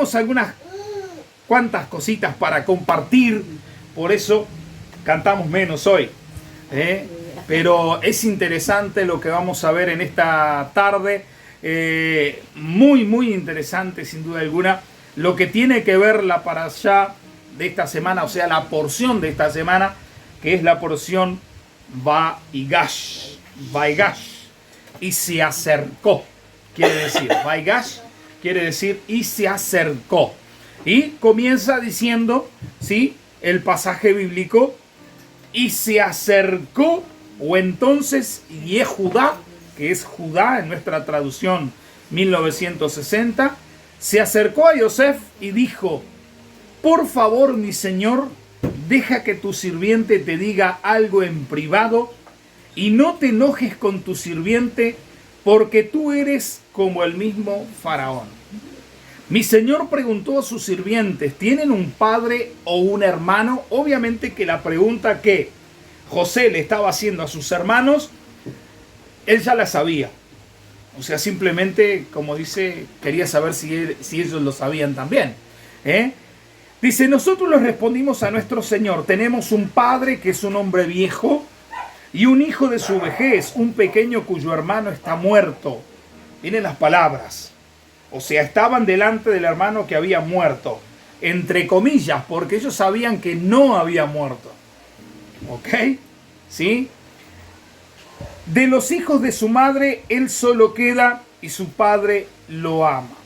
tenemos algunas cuantas cositas para compartir, por eso cantamos menos hoy. Pero es interesante lo que vamos a ver en esta tarde. Muy, muy interesante, sin duda alguna, lo que tiene que ver la parashá de esta semana, o sea, la porción de esta semana, que es la porción Vaigash. Y se acercó, quiere decir. Vaigash quiere decir y se acercó. Y comienza diciendo, ¿sí?, el pasaje bíblico, y se acercó, o entonces Yehudá, que es Judá en nuestra traducción 1960, se acercó a Yosef y dijo: por favor, mi señor, deja que tu sirviente te diga algo en privado y no te enojes con tu sirviente, porque tú eres como el mismo faraón. Mi señor preguntó a sus sirvientes: ¿tienen un padre o un hermano? Obviamente que la pregunta que José le estaba haciendo a sus hermanos, él ya la sabía. O sea, simplemente, como dice, quería saber si ellos lo sabían también. Dice: nosotros les respondimos a nuestro señor: tenemos un padre que es un hombre viejo y un hijo de su vejez, un pequeño cuyo hermano está muerto. Miren las palabras. O sea, estaban delante del hermano que había muerto, entre comillas, porque ellos sabían que no había muerto. ¿Ok? ¿Sí? De los hijos de su madre, él solo queda y su padre lo ama.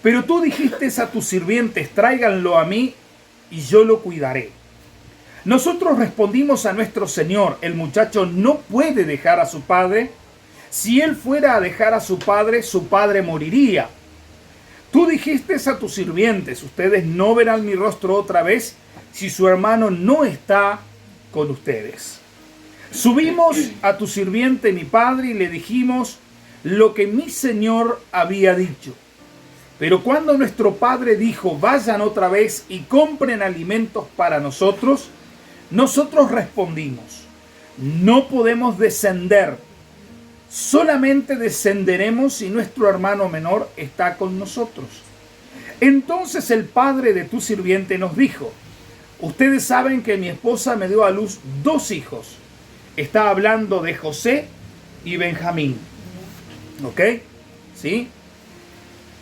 Pero tú dijiste a tus sirvientes: tráiganlo a mí y yo lo cuidaré. Nosotros respondimos a nuestro señor: el muchacho no puede dejar a su padre. Si él fuera a dejar a su padre moriría. Tú dijiste a tus sirvientes: ustedes no verán mi rostro otra vez si su hermano no está con ustedes. Subimos a tu sirviente mi padre y le dijimos lo que mi señor había dicho. Pero cuando nuestro padre dijo: vayan otra vez y compren alimentos para nosotros, nosotros respondimos: no podemos descender. Solamente descenderemos si nuestro hermano menor está con nosotros. Entonces el padre de tu sirviente nos dijo: ustedes saben que mi esposa me dio a luz 2 hijos. Está hablando de José y Benjamín. ¿Ok? ¿Sí?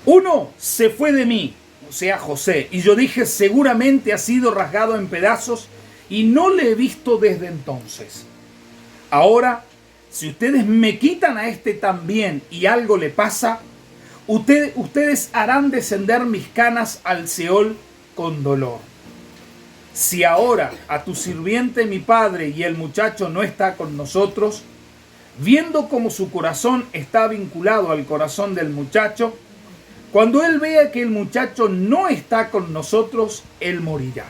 Uno se fue de mí, o sea, José, y yo dije: seguramente ha sido rasgado en pedazos y no le he visto desde entonces. Ahora, si ustedes me quitan a este también y algo le pasa, ustedes harán descender mis canas al Seol con dolor. Si ahora a tu sirviente mi padre y el muchacho no está con nosotros, viendo cómo su corazón está vinculado al corazón del muchacho, cuando él vea que el muchacho no está con nosotros, él morirá.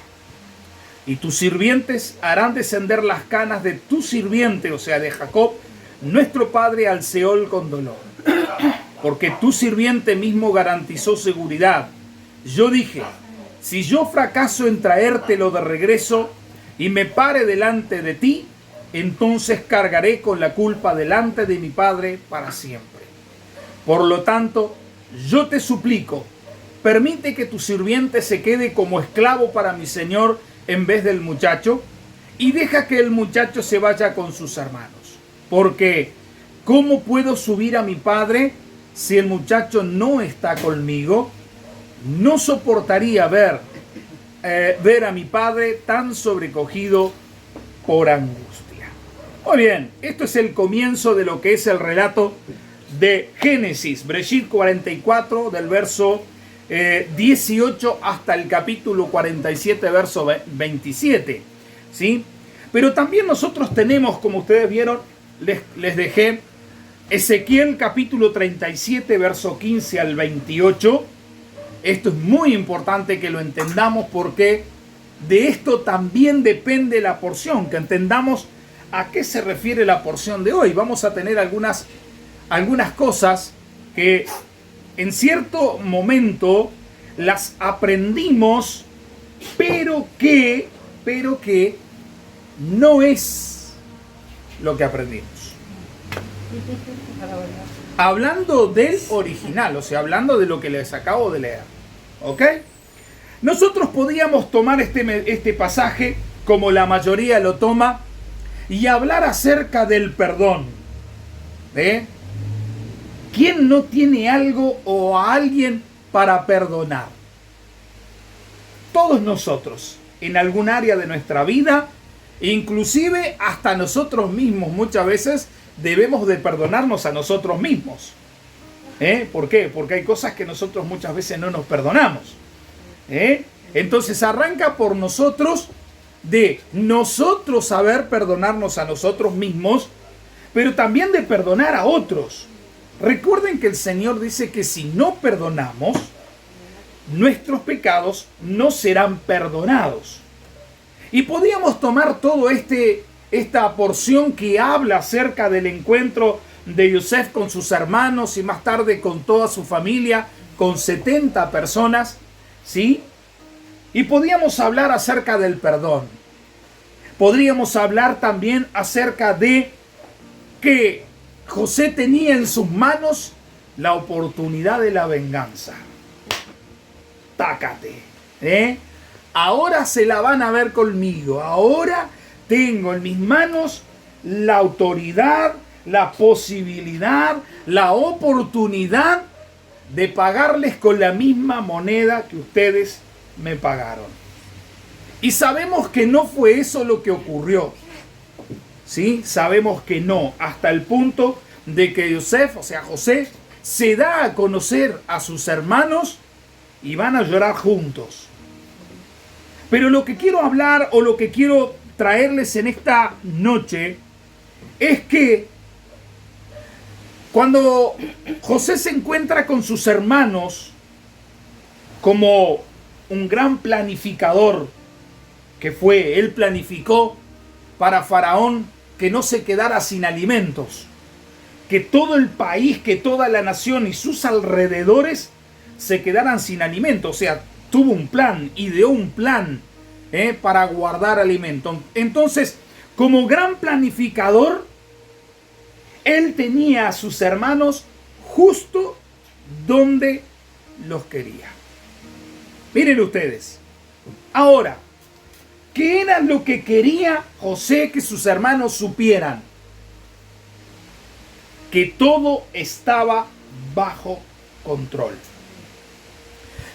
Y tus sirvientes harán descender las canas de tu sirviente, o sea, de Jacob, nuestro padre, al Seol con dolor. Porque tu sirviente mismo garantizó seguridad. Yo dije: si yo fracaso en traértelo de regreso y me pare delante de ti, entonces cargaré con la culpa delante de mi padre para siempre. Por lo tanto, yo te suplico, permite que tu sirviente se quede como esclavo para mi señor en vez del muchacho, y deja que el muchacho se vaya con sus hermanos. Porque, ¿cómo puedo subir a mi padre si el muchacho no está conmigo? No soportaría ver a mi padre tan sobrecogido por angustia. Muy bien, esto es el comienzo de lo que es el relato de Génesis, Bereshit 44, del verso 18 hasta el capítulo 47, verso 27. ¿Sí? Pero también nosotros tenemos, como ustedes vieron, les dejé Ezequiel capítulo 37, verso 15 al 28. Esto es muy importante que lo entendamos, porque de esto también depende la porción, que entendamos a qué se refiere la porción de hoy. Vamos a tener algunas cosas que en cierto momento las aprendimos, pero que no es lo que aprendimos. Hablando del original, o sea, hablando de lo que les acabo de leer. ¿Ok? Nosotros podíamos tomar este pasaje, como la mayoría lo toma, y hablar acerca del perdón. ¿Quién no tiene algo o a alguien para perdonar? Todos nosotros, en algún área de nuestra vida, inclusive hasta nosotros mismos muchas veces debemos de perdonarnos a nosotros mismos. ¿Por qué? Porque hay cosas que nosotros muchas veces no nos perdonamos. Entonces arranca por nosotros, de nosotros saber perdonarnos a nosotros mismos, pero también de perdonar a otros. Recuerden que el Señor dice que si no perdonamos, nuestros pecados no serán perdonados. Y podíamos tomar todo esta porción que habla acerca del encuentro de Yosef con sus hermanos y más tarde con toda su familia, con 70 personas, ¿sí? Y podíamos hablar acerca del perdón. Podríamos hablar también acerca de que José tenía en sus manos la oportunidad de la venganza. Tácate, ahora se la van a ver conmigo. Ahora tengo en mis manos la autoridad, la posibilidad, la oportunidad de pagarles con la misma moneda que ustedes me pagaron. Y sabemos que no fue eso lo que ocurrió. ¿Sí? Sabemos que no, hasta el punto de que Yosef, o sea José, se da a conocer a sus hermanos y van a llorar juntos. Pero lo que quiero hablar o lo que quiero traerles en esta noche es que cuando José se encuentra con sus hermanos como un gran planificador que fue, él planificó para Faraón que no se quedara sin alimentos, que todo el país, que toda la nación y sus alrededores se quedaran sin alimento. O sea, tuvo un plan, ideó un plan para guardar alimento. Entonces, como gran planificador, él tenía a sus hermanos justo donde los quería. Miren ustedes. Ahora, ¿qué era lo que quería José que sus hermanos supieran? Que todo estaba bajo control.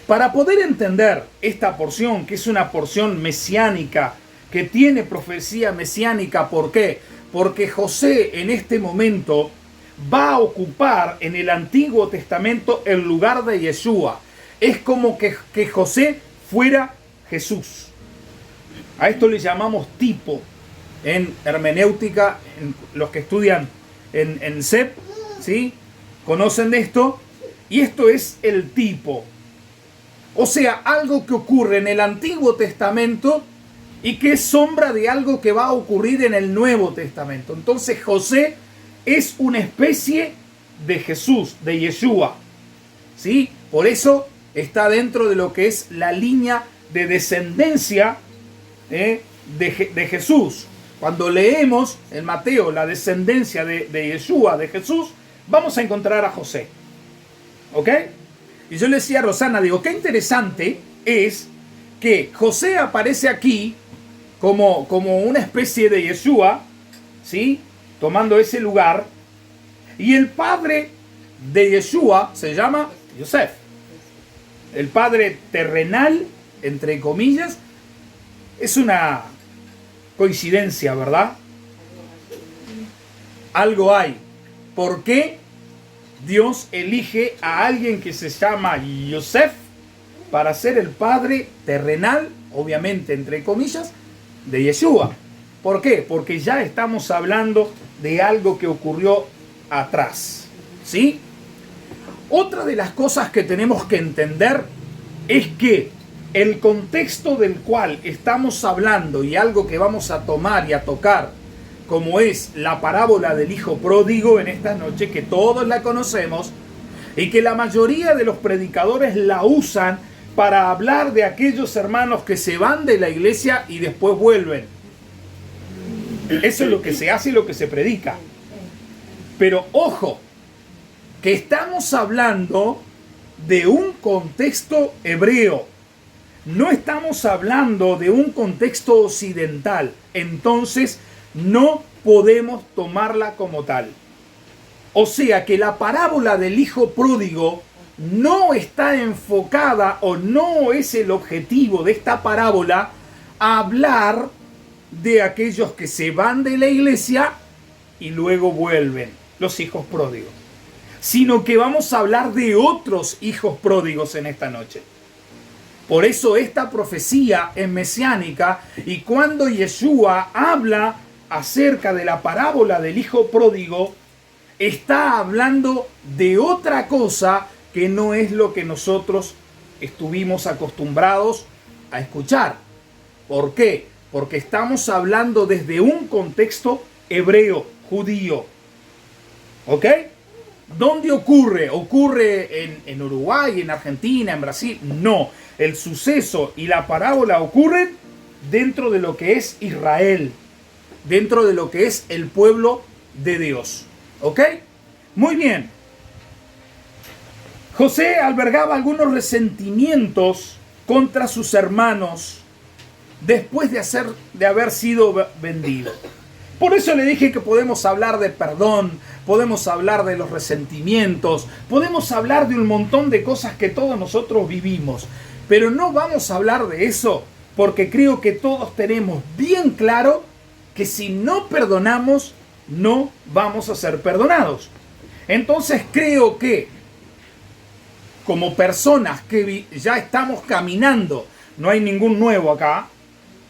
Para poder entender esta porción, que es una porción mesiánica, que tiene profecía mesiánica, ¿por qué? Porque José en este momento va a ocupar en el Antiguo Testamento el lugar de Yeshua. Es como que José fuera Jesús. A esto le llamamos tipo en hermenéutica, en los que estudian en CEP, ¿sí? Conocen de esto, y esto es el tipo. O sea, algo que ocurre en el Antiguo Testamento y que es sombra de algo que va a ocurrir en el Nuevo Testamento. Entonces José es una especie de Jesús, de Yeshua, ¿sí? Por eso está dentro de lo que es la línea de descendencia de Jesús. Cuando leemos en Mateo la descendencia de Yeshua, de Jesús, vamos a encontrar a José. ¿Ok? Y yo le decía a Rosana, digo, qué interesante es que José aparece aquí como una especie de Yeshua, ¿sí? Tomando ese lugar. Y el padre de Yeshua se llama Yosef. El padre terrenal, entre comillas, es una coincidencia, ¿verdad? Algo hay. ¿Por qué Dios elige a alguien que se llama Yosef para ser el padre terrenal, obviamente, entre comillas, de Yeshua? ¿Por qué? Porque ya estamos hablando de algo que ocurrió atrás, ¿sí? Otra de las cosas que tenemos que entender es que el contexto del cual estamos hablando y algo que vamos a tomar y a tocar, como es la parábola del hijo pródigo en esta noche, que todos la conocemos y que la mayoría de los predicadores la usan para hablar de aquellos hermanos que se van de la iglesia y después vuelven. Eso es lo que se hace y lo que se predica. Pero ojo, que estamos hablando de un contexto hebreo. No estamos hablando de un contexto occidental. Entonces, no podemos tomarla como tal. O sea que la parábola del hijo pródigo no está enfocada, o no es el objetivo de esta parábola hablar de aquellos que se van de la iglesia y luego vuelven, los hijos pródigos, sino que vamos a hablar de otros hijos pródigos en esta noche. Por eso esta profecía es mesiánica, y cuando Yeshua habla acerca de la parábola del hijo pródigo, está hablando de otra cosa que no es lo que nosotros estuvimos acostumbrados a escuchar. ¿Por qué? Porque estamos hablando desde un contexto hebreo, judío. ¿Ok? ¿Dónde ocurre? ¿Ocurre en Uruguay, en Argentina, en Brasil? No. El suceso y la parábola ocurren dentro de lo que es Israel, dentro de lo que es el pueblo de Dios. ¿Ok? Muy bien. José albergaba algunos resentimientos contra sus hermanos después de haber sido vendido. Por eso le dije que podemos hablar de perdón, podemos hablar de los resentimientos, podemos hablar de un montón de cosas que todos nosotros vivimos, pero no vamos a hablar de eso porque creo que todos tenemos bien claro que si no perdonamos, no vamos a ser perdonados. Entonces creo que como personas que ya estamos caminando, no hay ningún nuevo acá,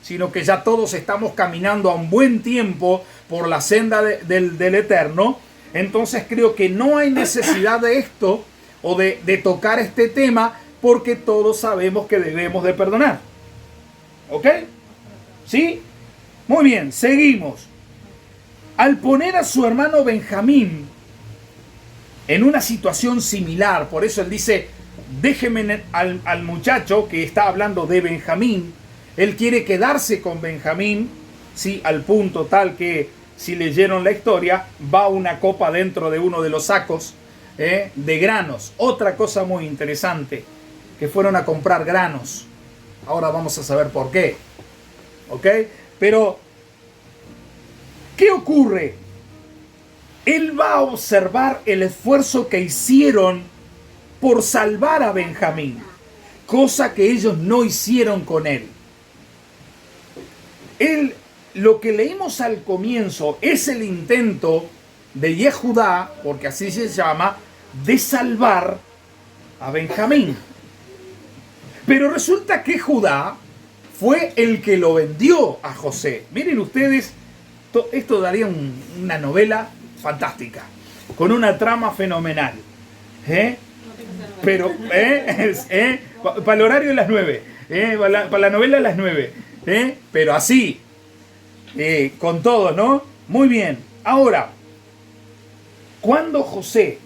sino que ya todos estamos caminando a un buen tiempo por la senda del Eterno, entonces creo que no hay necesidad de esto o de tocar este tema, porque todos sabemos que debemos de perdonar. ¿Ok? ¿Sí? Muy bien, seguimos. Al poner a su hermano Benjamín en una situación similar, por eso él dice, déjeme al muchacho que está hablando de Benjamín. Él quiere quedarse con Benjamín, ¿sí? Al punto tal que, si leyeron la historia, va una copa dentro de uno de los sacos de granos. Otra cosa muy interesante, que fueron a comprar granos. Ahora vamos a saber por qué. ¿Ok? Pero, ¿qué ocurre? Él va a observar el esfuerzo que hicieron por salvar a Benjamín, cosa que ellos no hicieron con él. Lo que leímos al comienzo es el intento de Yehudá, porque así se llama, de salvar a Benjamín. Pero resulta que Judá fue el que lo vendió a José. Miren ustedes, esto daría una novela fantástica, con una trama fenomenal. Pero, para el horario de las 9, para la novela de las 9. Pero así, con todo, ¿no? Muy bien. Ahora, cuando José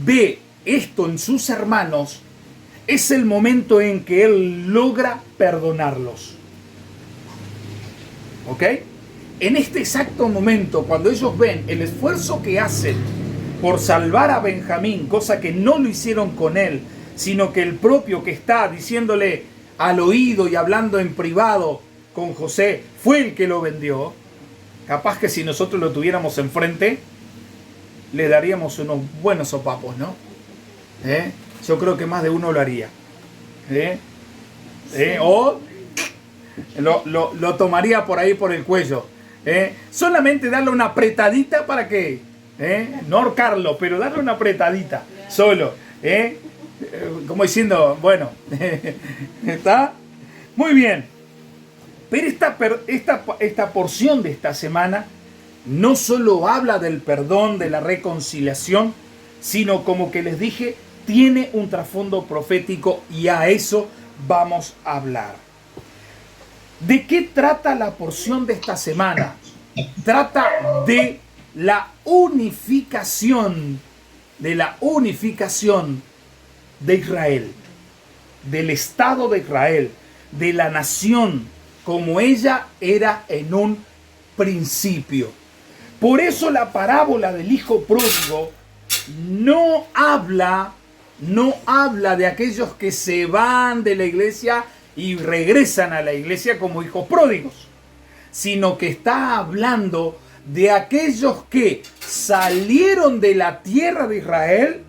ve esto en sus hermanos, es el momento en que él logra perdonarlos. ¿Ok? En este exacto momento, cuando ellos ven el esfuerzo que hacen por salvar a Benjamín, cosa que no lo hicieron con él, sino que el propio que está diciéndole al oído y hablando en privado con José fue el que lo vendió. Capaz que si nosotros lo tuviéramos enfrente, le daríamos unos buenos sopapos, ¿no? Yo creo que más de uno lo haría. O lo tomaría por ahí por el cuello. Solamente darle una apretadita para que, no ahorcarlo, pero darle una apretadita, solo. Como diciendo, bueno, ¿está? Muy bien. Pero esta porción de esta semana no solo habla del perdón, de la reconciliación, sino, como que les dije, tiene un trasfondo profético, y a eso vamos a hablar. ¿De qué trata la porción de esta semana? Trata de la unificación, de Israel, del Estado de Israel, de la nación, como ella era en un principio. Por eso la parábola del hijo pródigo no habla no habla de aquellos que se van de la iglesia y regresan a la iglesia como hijos pródigos, sino que está hablando de aquellos que salieron de la tierra de Israel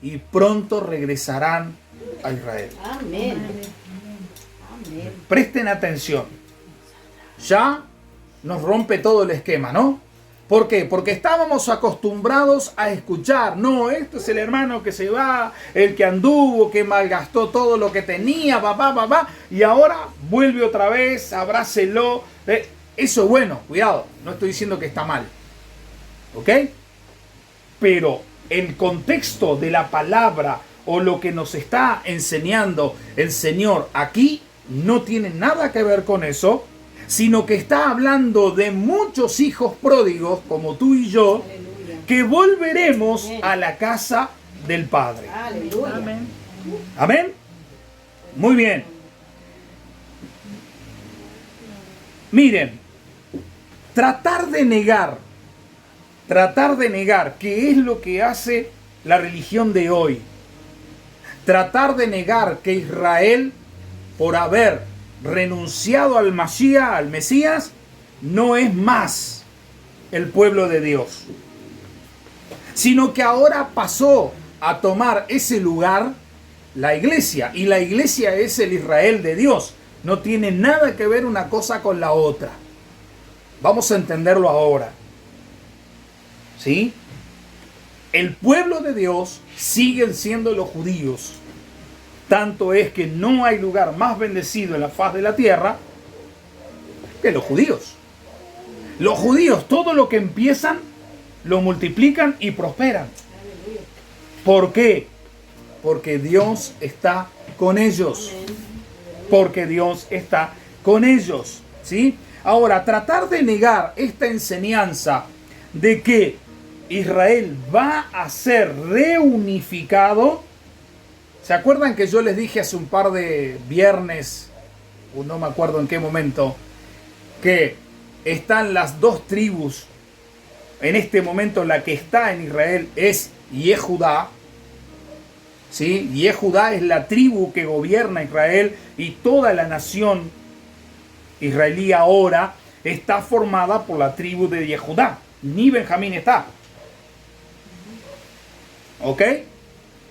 y pronto regresarán a Israel. Amén. Amén. Presten atención. Ya nos rompe todo el esquema, ¿no? ¿Por qué? Porque estábamos acostumbrados a escuchar, no, esto es el hermano que se va, el que anduvo, que malgastó todo lo que tenía, y ahora vuelve otra vez, abrácelo. Eso es bueno, cuidado, no estoy diciendo que está mal, ¿ok? Pero el contexto de la palabra o lo que nos está enseñando el Señor aquí no tiene nada que ver con eso, sino que está hablando de muchos hijos pródigos, como tú y yo, Aleluya. que volveremos a la casa del Padre. Aleluya. Amén. ¿Amén? Muy bien. Miren, tratar de negar, qué es lo que hace la religión de hoy. Tratar de negar que Israel, por haber renunciado al Mashiach, al Mesías, no es más el pueblo de Dios, sino que ahora pasó a tomar ese lugar la iglesia, y la iglesia es el Israel de Dios. No tiene nada que ver una cosa con la otra. Vamos a entenderlo ahora. ¿Sí? El pueblo de Dios siguen siendo los judíos. Tanto es que no hay lugar más bendecido en la faz de la tierra que los judíos. Los judíos, todo lo que empiezan, lo multiplican y prosperan. ¿Por qué? Porque Dios está con ellos. Porque Dios está con ellos. ¿Sí? Ahora, tratar de negar esta enseñanza de que Israel va a ser reunificado. ¿Se acuerdan que yo les dije hace un par de viernes, o no me acuerdo en qué momento, que están las dos tribus? En este momento la que está en Israel es Yehudá. ¿Sí? Yehudá es la tribu que gobierna Israel, y toda la nación israelí ahora está formada por la tribu de Yehudá. Ni Benjamín está. ¿Ok?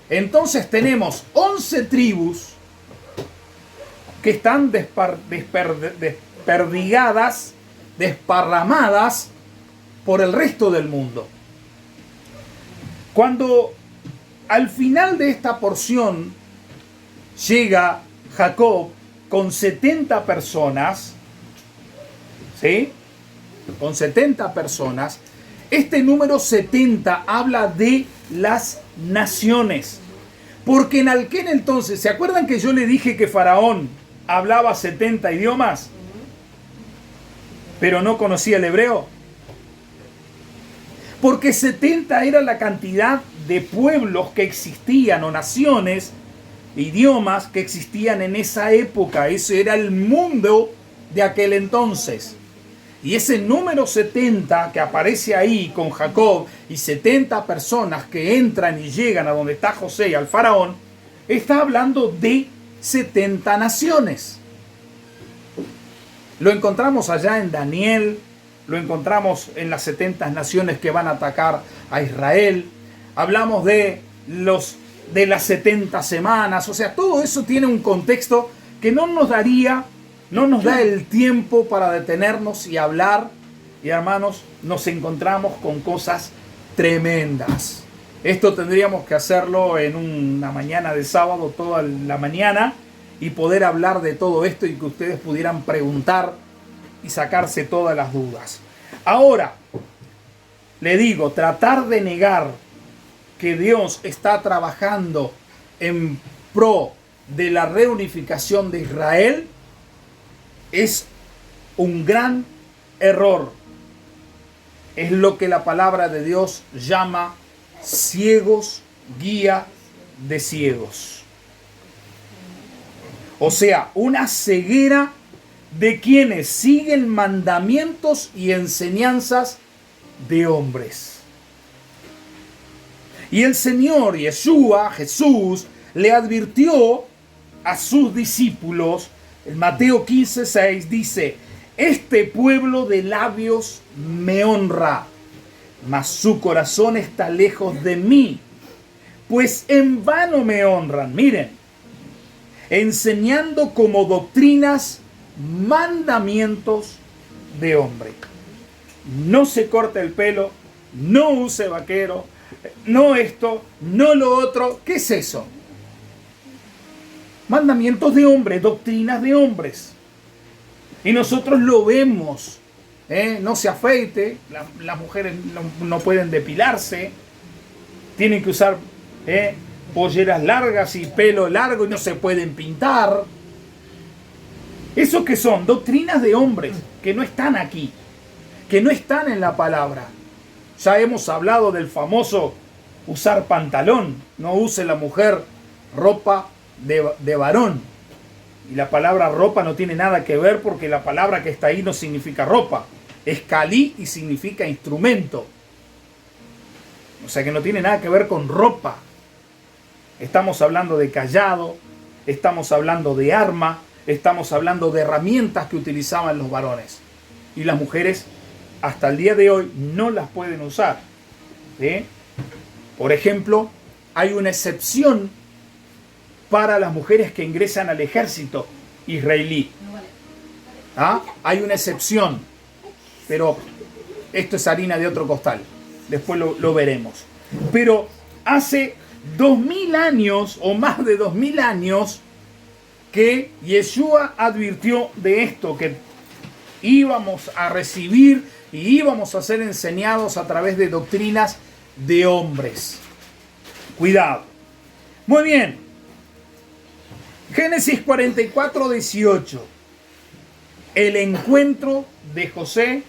Entonces tenemos 11 tribus que están desperdigadas, desparramadas por el resto del mundo. Cuando al final de esta porción llega Jacob con 70 personas, ¿sí? Con 70 personas, este número 70 habla de las naciones. Porque en aquel entonces, ¿se acuerdan que yo le dije que Faraón hablaba 70 idiomas, pero no conocía el hebreo? Porque 70 era la cantidad de pueblos que existían, o naciones, idiomas que existían en esa época. Ese era el mundo de aquel entonces. Y ese número 70 que aparece ahí con Jacob y 70 personas que entran y llegan a donde está José y al faraón, está hablando de 70 naciones. Lo encontramos allá en Daniel, lo encontramos en las 70 naciones que van a atacar a Israel. Hablamos de las 70 semanas, o sea, todo eso tiene un contexto que no nos da el tiempo para detenernos y hablar. Y hermanos, nos encontramos con cosas tremendas. Esto tendríamos que hacerlo en una mañana de sábado, toda la mañana, y poder hablar de todo esto y que ustedes pudieran preguntar y sacarse todas las dudas. Ahora, le digo, tratar de negar que Dios está trabajando en pro de la reunificación de Israel es un gran error. Es lo que la palabra de Dios llama ciegos, guía de ciegos. O sea, una ceguera de quienes siguen mandamientos y enseñanzas de hombres. Y el Señor Yeshua, Jesús, le advirtió a sus discípulos, en Mateo 15:6 dice: este pueblo de labios me honra, mas su corazón está lejos de mí, pues en vano me honran. Miren, enseñando como doctrinas mandamientos de hombre. No se corte el pelo, no use vaquero, no esto, no lo otro. ¿Qué es eso? Mandamientos de hombres, doctrinas de hombres. Y nosotros lo vemos. No se afeite, las mujeres no pueden depilarse, tienen que usar polleras largas y pelo largo y no se pueden pintar. ¿Eso qué son? Doctrinas de hombres que no están aquí, que no están en la palabra. Ya hemos hablado del famoso usar pantalón. No use la mujer ropa de varón. Y la palabra ropa no tiene nada que ver, porque la palabra que está ahí no significa ropa. Es calí y significa instrumento. O sea que no tiene nada que ver con ropa. Estamos hablando de cayado, estamos hablando de arma, estamos hablando de herramientas que utilizaban los varones. Y las mujeres hasta el día de hoy no las pueden usar. Por ejemplo, hay una excepción para las mujeres que ingresan al ejército israelí. Hay una excepción, pero esto es harina de otro costal. Después lo veremos. Pero hace 2000 años o más de 2000 años que Yeshua advirtió de esto, que íbamos a recibir y íbamos a ser enseñados a través de doctrinas de hombres. Cuidado. Muy bien. Génesis 44:18. El encuentro de José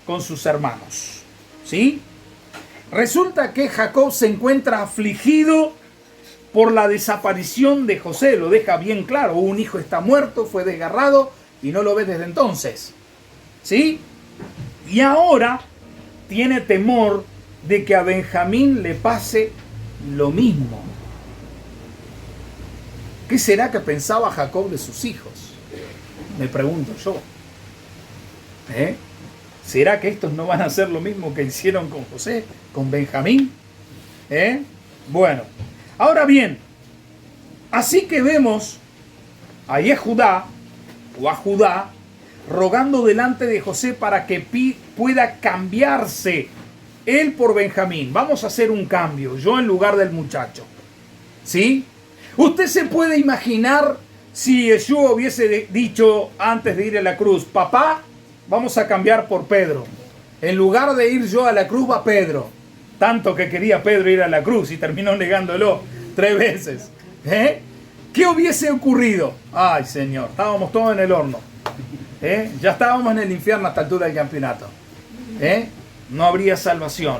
con sus hermanos. ¿Sí? Resulta que Jacob se encuentra afligido por la desaparición de José. Lo deja bien claro. Un hijo está muerto, fue desgarrado y no lo ve desde entonces. ¿Sí? Y ahora tiene temor de que a Benjamín le pase lo mismo. ¿Qué será que pensaba Jacob de sus hijos? Me pregunto yo. ¿Será que estos no van a hacer lo mismo que hicieron con José, con Benjamín? Bueno, ahora bien, así que vemos a Judá rogando delante de José para que pueda cambiarse él por Benjamín. Vamos a hacer un cambio, yo en lugar del muchacho. ¿Sí? Usted se puede imaginar si Yeshua hubiese dicho antes de ir a la cruz: papá, vamos a cambiar por Pedro. En lugar de ir yo a la cruz, va Pedro. Tanto que quería Pedro ir a la cruz y terminó negándolo 3 veces. ¿Qué hubiese ocurrido? Ay, Señor, estábamos todos en el horno. Ya estábamos en el infierno a esta altura del campeonato. No habría salvación.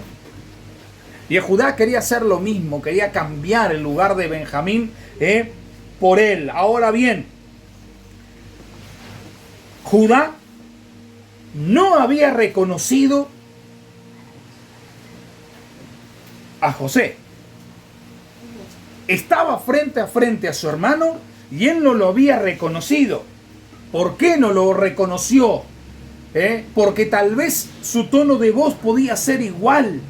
Y Judá quería hacer lo mismo, quería cambiar el lugar de Benjamín por él. Ahora bien, Judá no había reconocido a José. Estaba frente a frente a su hermano y él no lo había reconocido. ¿Por qué no lo reconoció? Porque tal vez su tono de voz podía ser igual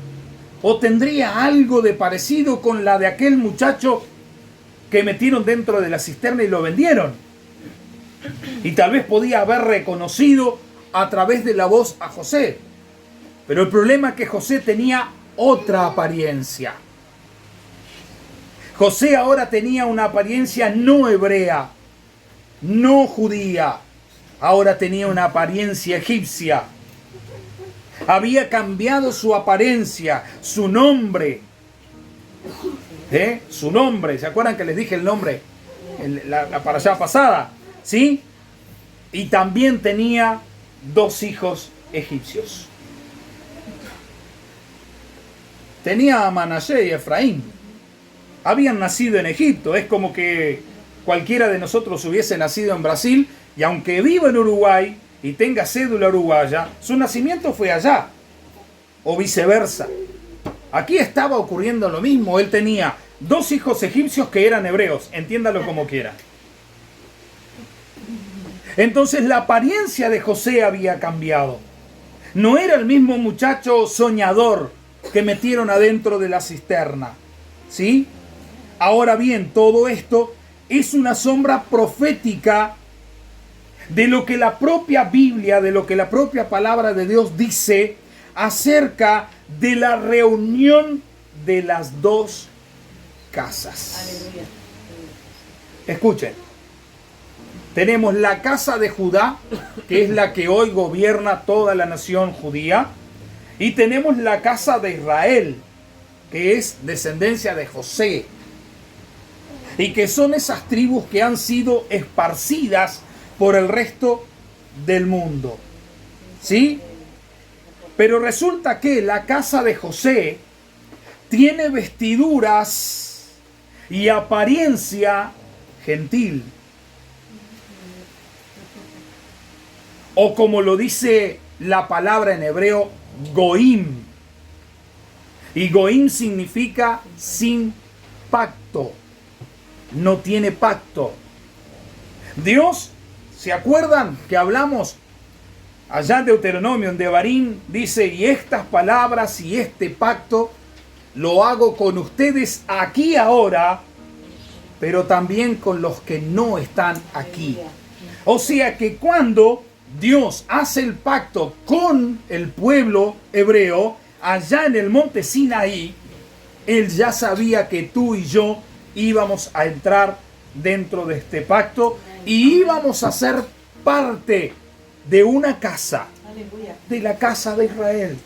o tendría algo de parecido con la de aquel muchacho que metieron dentro de la cisterna y lo vendieron. Y tal vez podía haber reconocido a través de la voz a José. Pero el problema es que José tenía otra apariencia. José ahora tenía una apariencia no hebrea, no judía. Ahora tenía una apariencia egipcia. Había cambiado su apariencia, su nombre. Su nombre. ¿Se acuerdan que les dije el nombre? La parashá pasada. ¿Sí? Y también tenía 2 hijos egipcios. Tenía a Manasé y Efraín. Habían nacido en Egipto. Es como que cualquiera de nosotros hubiese nacido en Brasil y aunque viva en Uruguay y tenga cédula uruguaya, su nacimiento fue allá. O viceversa. Aquí estaba ocurriendo lo mismo. Él tenía 2 hijos egipcios que eran hebreos. Entiéndalo como quiera. Entonces la apariencia de José había cambiado. No era el mismo muchacho soñador que metieron adentro de la cisterna. ¿Sí? Ahora bien, todo esto es una sombra profética de lo que la propia Biblia, de lo que la propia palabra de Dios dice acerca de la reunión de las 2 casas. Aleluya. Escuchen, tenemos la casa de Judá, que es la que hoy gobierna toda la nación judía, y tenemos la casa de Israel, que es descendencia de José, y que son esas tribus que han sido esparcidas por el resto del mundo. ¿Sí? Pero resulta que la casa de José tiene vestiduras y apariencia gentil. O como lo dice la palabra en hebreo, goim. Y goim significa sin pacto. No tiene pacto. Dios, ¿se acuerdan que hablamos allá en Deuteronomio, en Devarim? Dice, y estas palabras y este pacto lo hago con ustedes aquí ahora, pero también con los que no están aquí. O sea que cuando Dios hace el pacto con el pueblo hebreo, allá en el monte Sinaí, Él ya sabía que tú y yo íbamos a entrar dentro de este pacto y íbamos a ser parte de una casa, de la casa de Israel.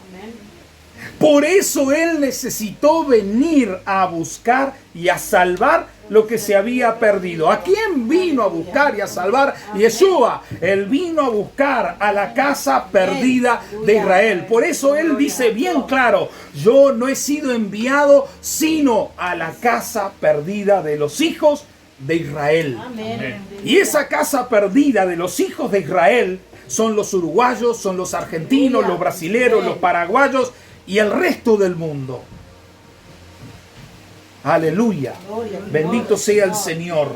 Por eso Él necesitó venir a buscar y a salvar lo que se había perdido. ¿A quién vino a buscar y a salvar? Yeshua. Él vino a buscar a la casa perdida de Israel. Por eso Él dice bien claro, yo no he sido enviado sino a la casa perdida de los hijos de Israel. Amén. Y esa casa perdida de los hijos de Israel son los uruguayos, son los argentinos, los brasileros, los paraguayos y el resto del mundo. Aleluya. Bendito sea el Señor.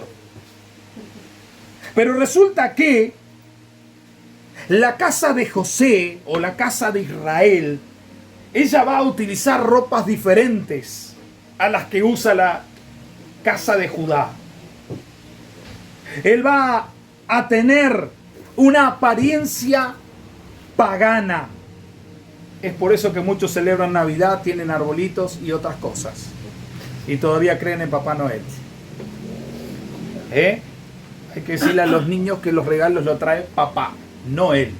Pero resulta que la casa de José o la casa de Israel, ella va a utilizar ropas diferentes a las que usa la casa de Judá. Él va a tener una apariencia pagana. Es por eso que muchos celebran Navidad, tienen arbolitos y otras cosas. Y todavía creen en Papá Noel. Hay que decirle a los niños que los regalos los trae papá, no él.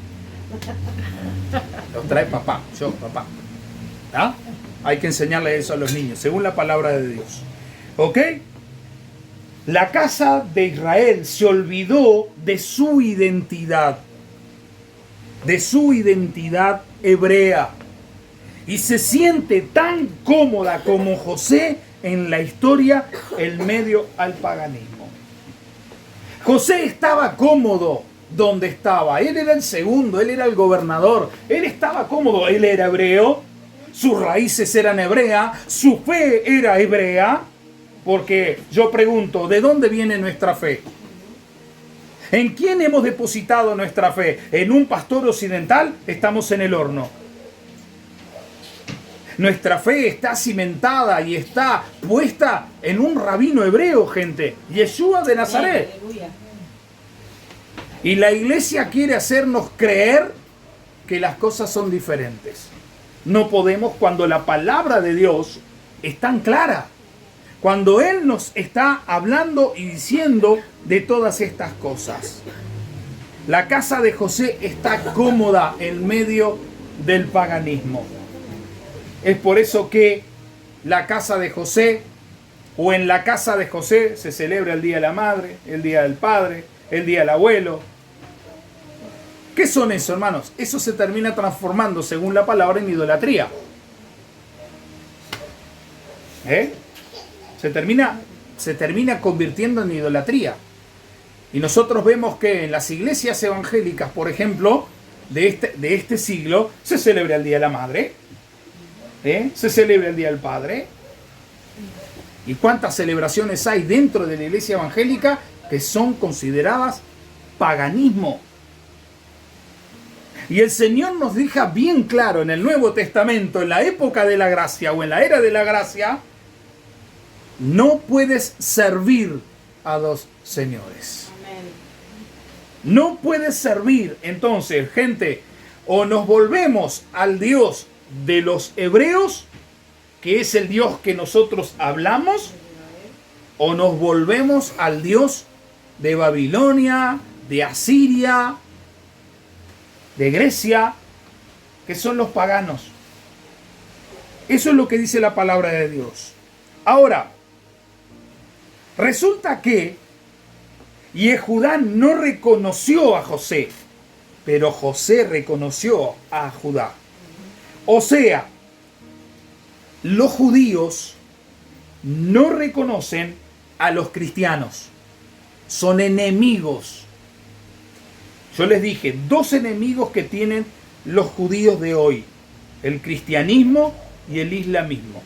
Los trae papá, yo, papá. ¿Ah? Hay que enseñarle eso a los niños, según la palabra de Dios. ¿Ok? La casa de Israel se olvidó de su identidad hebrea. Y se siente tan cómoda como José en la historia en medio al paganismo. José estaba cómodo donde estaba. Él era el segundo, él era el gobernador. Él estaba cómodo, él era hebreo. Sus raíces eran hebreas, su fe era hebrea. Porque yo pregunto, ¿de dónde viene nuestra fe? ¿En quién hemos depositado nuestra fe? ¿En un pastor occidental? Estamos en el horno. Nuestra fe está cimentada y está puesta en un rabino hebreo, gente. Yeshua de Nazaret. Y la iglesia quiere hacernos creer que las cosas son diferentes. No podemos cuando la palabra de Dios es tan clara. Cuando Él nos está hablando y diciendo de todas estas cosas. La casa de José está cómoda en medio del paganismo. Es por eso que la casa de José, o en la casa de José, se celebra el Día de la Madre, el Día del Padre, el Día del Abuelo. ¿Qué son eso, hermanos? Eso se termina transformando, según la palabra, en idolatría. Se termina convirtiendo en idolatría. Y nosotros vemos que en las iglesias evangélicas, por ejemplo, de este siglo, se celebra el Día de la Madre. Se celebra el Día del Padre. ¿Y cuántas celebraciones hay dentro de la iglesia evangélica que son consideradas paganismo? Y el Señor nos deja bien claro en el Nuevo Testamento, en la época de la gracia o en la era de la gracia, no puedes servir a dos señores. No puedes servir. Entonces, gente, o nos volvemos al Dios de los hebreos, que es el Dios que nosotros hablamos, o nos volvemos al Dios de Babilonia, de Asiria, de Grecia, que son los paganos. Eso es lo que dice la palabra de Dios. Ahora, resulta que Judá no reconoció a José, pero José reconoció a Judá. O sea, los judíos no reconocen a los cristianos. Son enemigos. Yo les dije, dos enemigos que tienen los judíos de hoy: el cristianismo y el islamismo.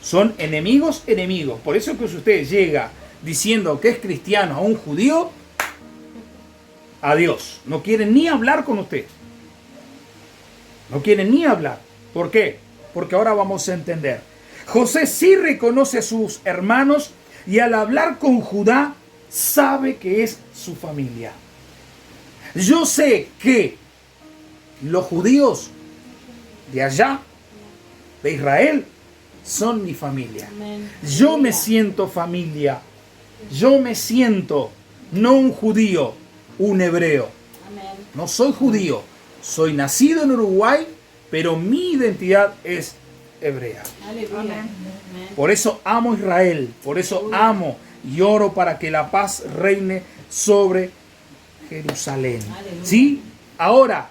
Son enemigos. Por eso que si usted llega diciendo que es cristiano a un judío, adiós. No quieren ni hablar con usted. No quieren ni hablar. ¿Por qué? Porque ahora vamos a entender. José sí reconoce a sus hermanos y al hablar con Judá sabe que es su familia. Yo sé que los judíos de allá, de Israel, son mi familia. Yo me siento familia. Yo me siento no un judío, un hebreo. No soy judío. Soy nacido en Uruguay, pero mi identidad es hebrea. Por eso amo Israel. Por eso amo y oro para que la paz reine sobre Jerusalén. ¿Sí? Ahora,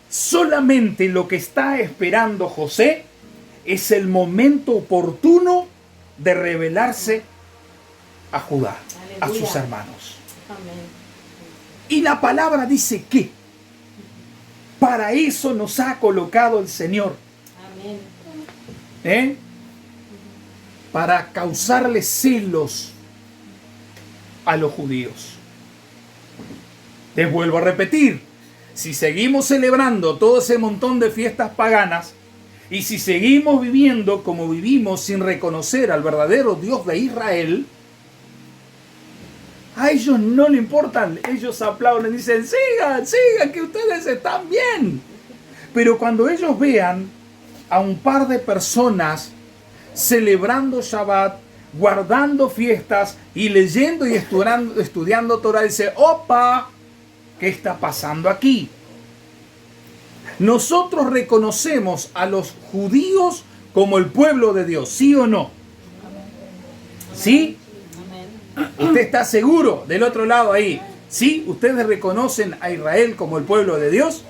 solamente lo que está esperando José es el momento oportuno de revelarse a Judá, a sus hermanos. Y la palabra dice que para eso nos ha colocado el Señor. Para causarles celos a los judíos. Les vuelvo a repetir, si seguimos celebrando todo ese montón de fiestas paganas y si seguimos viviendo como vivimos sin reconocer al verdadero Dios de Israel, a ellos no le importan, ellos aplauden y dicen, sigan, que ustedes están bien. Pero cuando ellos vean a un par de personas celebrando Shabbat, guardando fiestas y leyendo y estudiando Torah, dice, ¡opa! ¿Qué está pasando aquí? Nosotros reconocemos a los judíos como el pueblo de Dios, ¿sí o no? ¿Sí? ¿Usted está seguro del otro lado ahí? ¿Sí? ¿Ustedes reconocen a Israel como el pueblo de Dios?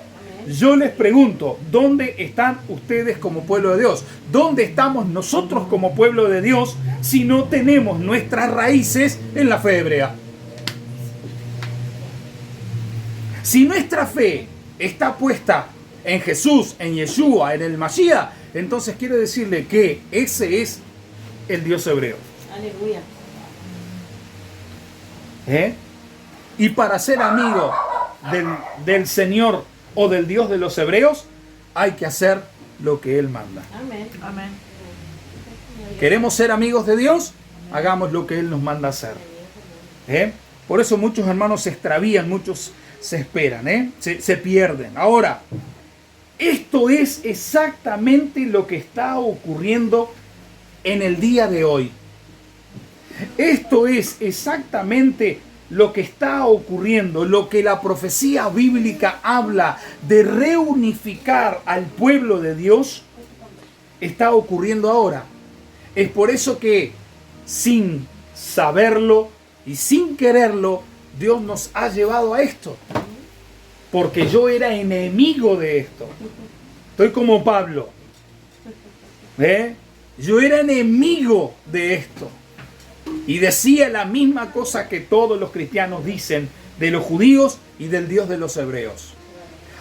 Yo les pregunto, ¿dónde están ustedes como pueblo de Dios? ¿Dónde estamos nosotros como pueblo de Dios si no tenemos nuestras raíces en la fe hebrea? Si nuestra fe está puesta en Jesús, en Yeshua, en el Mashiach, entonces quiero decirle que ese es el Dios hebreo. Aleluya. Y para ser amigo del Señor o del Dios de los hebreos, hay que hacer lo que Él manda. Amén. Amén. ¿Queremos ser amigos de Dios? Hagamos lo que Él nos manda hacer. Por eso muchos hermanos se extravían, muchos se esperan, se pierden. Ahora, esto es exactamente lo que está ocurriendo en el día de hoy. Esto es exactamente lo que está ocurriendo, lo que la profecía bíblica habla de reunificar al pueblo de Dios, está ocurriendo ahora. Es por eso que sin saberlo y sin quererlo, Dios nos ha llevado a esto. Porque yo era enemigo de esto. Estoy como Pablo. Yo era enemigo de esto. Y decía la misma cosa que todos los cristianos dicen de los judíos y del Dios de los hebreos.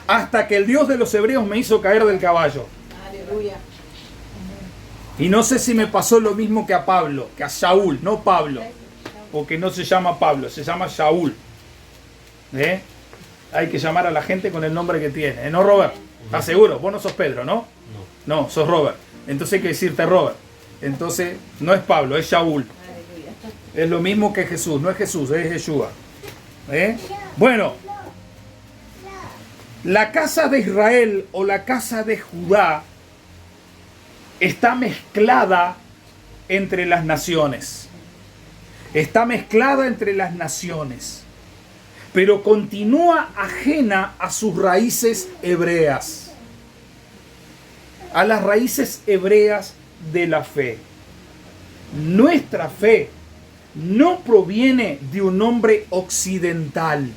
Hasta que el Dios de los hebreos me hizo caer del caballo. Aleluya. Y no sé si me pasó lo mismo que a Pablo, que a Saúl, no Pablo, porque no se llama Pablo, se llama Saúl. ¿Eh? Hay que llamar a la gente con el nombre que tiene. ¿No, Robert? ¿Estás seguro? Vos no sos Pedro, ¿no? No, sos Robert. Entonces hay que decirte Robert. Entonces no es Pablo, es Saúl. Es lo mismo que Jesús, no es Jesús, es Yeshua. ¿Eh? Bueno, la casa de Israel o la casa de Judá está mezclada entre las naciones. Está mezclada entre las naciones. Pero continúa ajena a sus raíces hebreas. A las raíces hebreas de la fe. Nuestra fe no proviene de un hombre occidental.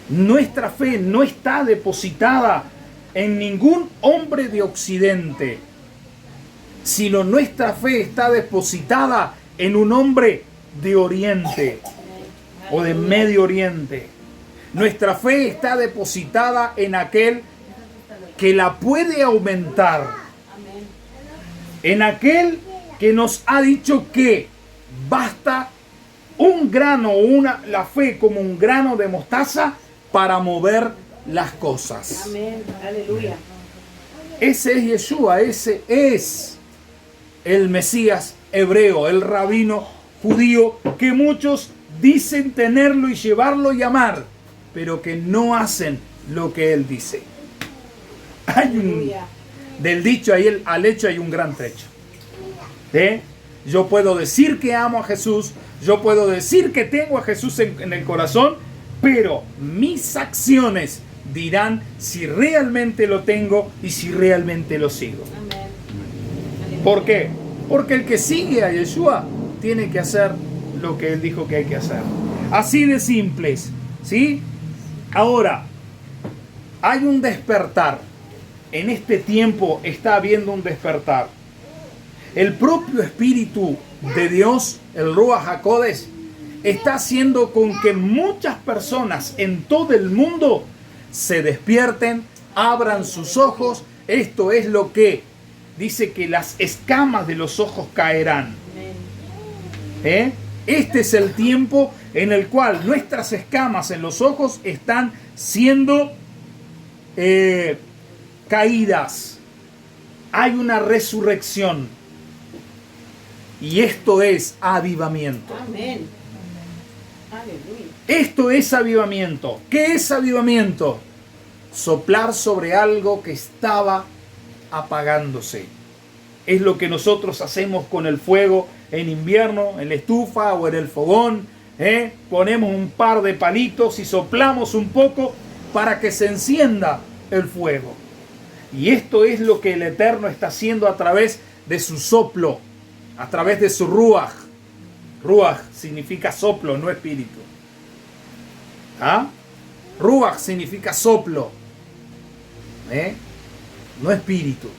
Nuestra fe no está depositada en ningún hombre de Occidente, sino nuestra fe está depositada en un hombre de Oriente o de Medio Oriente. Nuestra fe está depositada en aquel que la puede aumentar, en aquel que nos ha dicho que basta un grano o la fe como un grano de mostaza para mover las cosas. Amén. Aleluya. Ese es Yeshua, ese es el Mesías hebreo, el rabino judío que muchos dicen tenerlo y llevarlo y amar, pero que no hacen lo que él dice. Del dicho al hecho hay un gran trecho. Yo puedo decir que amo a Jesús, yo puedo decir que tengo a Jesús en el corazón, pero mis acciones dirán si realmente lo tengo y si realmente lo sigo. ¿Por qué? Porque el que sigue a Yeshua tiene que hacer lo que él dijo que hay que hacer. Así de simples, ¿sí? Ahora, hay un despertar. En este tiempo está habiendo un despertar. El propio Espíritu de Dios, el Ruach HaKodesh, está haciendo con que muchas personas en todo el mundo se despierten, abran sus ojos. Esto es lo que dice que las escamas de los ojos caerán. Este es el tiempo en el cual nuestras escamas en los ojos están siendo caídas. Hay una resurrección. Y esto es avivamiento. Amén. Aleluya. Esto es avivamiento. ¿Qué es avivamiento? Soplar sobre algo que estaba apagándose. Es lo que nosotros hacemos con el fuego en invierno, en la estufa o en el fogón. Ponemos un par de palitos y soplamos un poco para que se encienda el fuego. Y esto es lo que el Eterno está haciendo a través de su soplo, a través de su Ruach. Ruach significa soplo, no espíritu. Ruach significa soplo, no espíritu.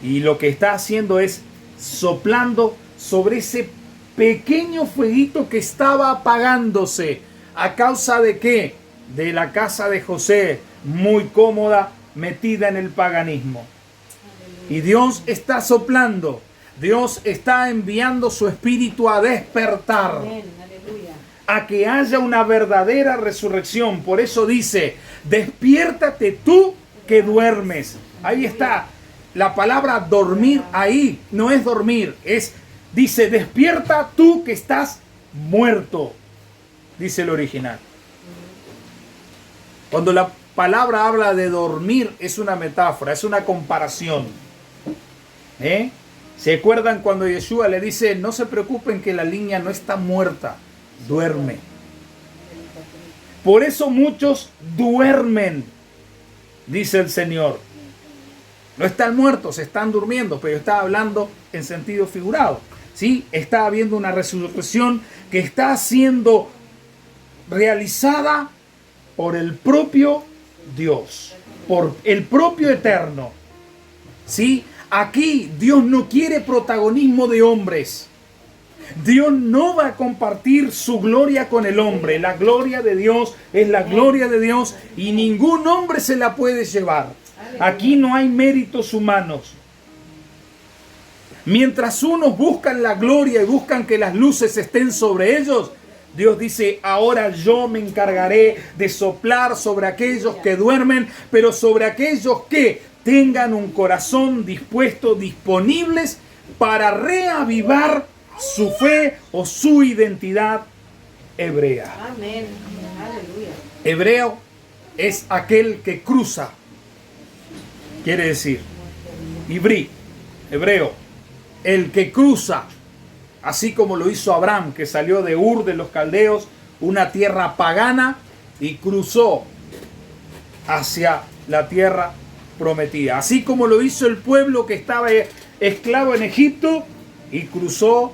Y lo que está haciendo es soplando sobre ese pequeño fueguito que estaba apagándose. ¿A causa de qué? De la casa de José, muy cómoda, metida en el paganismo. Y Dios está soplando. Dios está enviando su espíritu a despertar. Amén. Aleluya. A que haya una verdadera resurrección. Por eso dice, despiértate tú que duermes. Ahí está. La palabra dormir ahí no es dormir, dice, despierta tú que estás muerto, dice el original. Cuando la palabra habla de dormir es una metáfora, es una comparación. ¿Se acuerdan cuando Yeshua le dice, no se preocupen que la niña no está muerta, duerme? Por eso muchos duermen, dice el Señor. No están muertos, están durmiendo, pero está hablando en sentido figurado. ¿Sí? Está habiendo una resurrección que está siendo realizada por el propio Dios, por el propio Eterno. ¿Sí? Aquí Dios no quiere protagonismo de hombres. Dios no va a compartir su gloria con el hombre. La gloria de Dios es la gloria de Dios y ningún hombre se la puede llevar. Aquí no hay méritos humanos. Mientras unos buscan la gloria y buscan que las luces estén sobre ellos, Dios dice, ahora yo me encargaré de soplar sobre aquellos que duermen, pero sobre aquellos que tengan un corazón dispuesto, disponibles para reavivar su fe o su identidad hebrea. Amén. Aleluya. Hebreo es aquel que cruza. Quiere decir, Ibrí, hebreo, el que cruza. Así como lo hizo Abraham, que salió de Ur de los Caldeos, una tierra pagana, y cruzó hacia la tierra prometida. Así como lo hizo el pueblo que estaba esclavo en Egipto y cruzó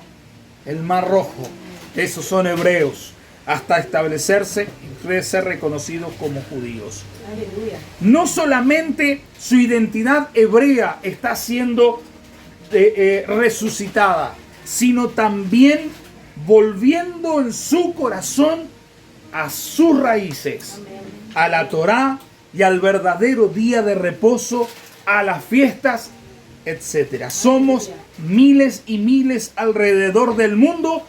el Mar Rojo. Esos son hebreos, hasta establecerse y ser reconocidos como judíos. Aleluya. No solamente su identidad hebrea está siendo resucitada, sino también volviendo en su corazón a sus raíces, a la Torá y al verdadero día de reposo, a las fiestas, etc. Somos miles y miles alrededor del mundo,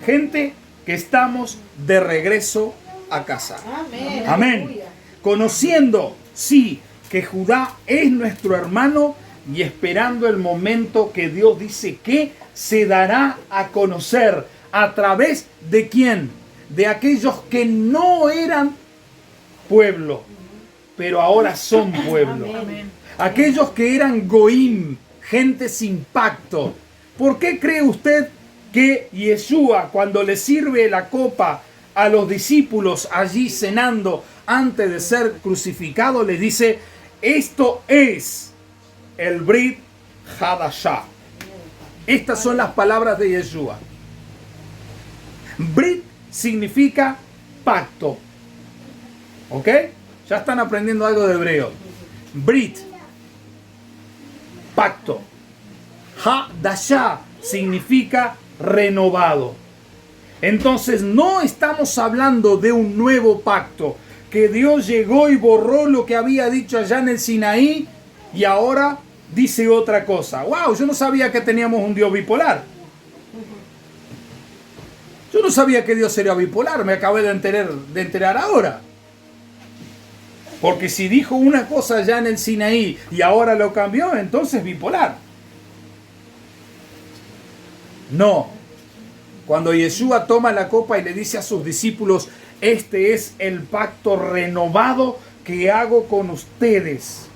gente que estamos de regreso a casa. Amén. Amén. Aleluya. Conociendo, sí, que Judá es nuestro hermano y esperando el momento que Dios dice que se dará a conocer a través de quién, de aquellos que no eran pueblo, pero ahora son pueblo. Amén. Aquellos que eran goim, gente sin pacto. ¿Por qué cree usted que Yeshua, cuando le sirve la copa a los discípulos allí cenando antes de ser crucificado, les dice, esto es el Brit Hadashah? Estas son las palabras de Yeshua. Brit significa pacto. ¿Ok? Ya están aprendiendo algo de hebreo. Brit, pacto. Hadashah significa renovado. Entonces no estamos hablando de un nuevo pacto, que Dios llegó y borró lo que había dicho allá en el Sinaí y ahora dice otra cosa. ¡Wow! Yo no sabía que teníamos un Dios bipolar. Yo no sabía que Dios era bipolar, me acabé de enterar ahora. Porque si dijo una cosa allá en el Sinaí y ahora lo cambió, entonces bipolar. No. Cuando Yeshua toma la copa y le dice a sus discípulos, este es el pacto renovado que hago con ustedes.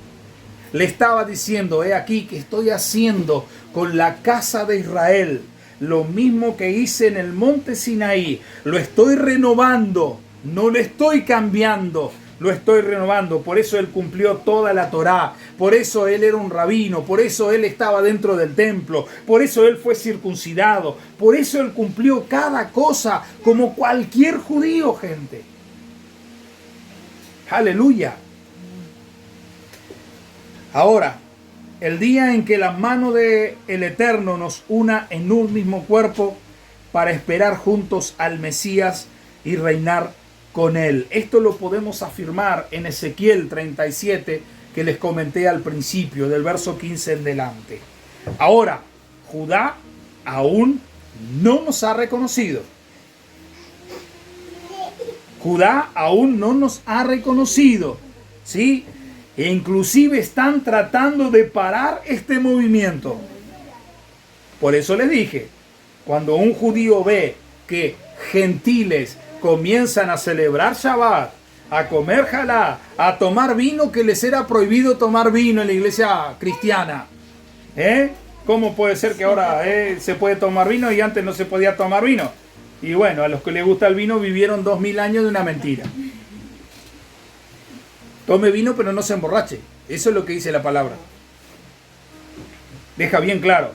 Le estaba diciendo, he aquí que estoy haciendo con la casa de Israel lo mismo que hice en el monte Sinaí. Lo estoy renovando, no lo estoy cambiando, lo estoy renovando. Por eso él cumplió toda la Torá, por eso él era un rabino, por eso él estaba dentro del templo, por eso él fue circuncidado, por eso él cumplió cada cosa como cualquier judío, gente. Aleluya. Ahora, el día en que la mano del Eterno nos una en un mismo cuerpo para esperar juntos al Mesías y reinar con él. Esto lo podemos afirmar en Ezequiel 37, que les comenté al principio, del verso 15 en delante. Ahora, Judá aún no nos ha reconocido. Judá aún no nos ha reconocido, ¿sí? E inclusive están tratando de parar este movimiento. Por eso les dije, cuando un judío ve que gentiles comienzan a celebrar Shabbat, a comer jalá, a tomar vino, que les era prohibido tomar vino en la iglesia cristiana. ¿Cómo puede ser que ahora se puede tomar vino y antes no se podía tomar vino? Y bueno, a los que les gusta el vino vivieron 2000 años de una mentira. Tome vino pero no se emborrache. Eso es lo que dice la palabra. Deja bien claro.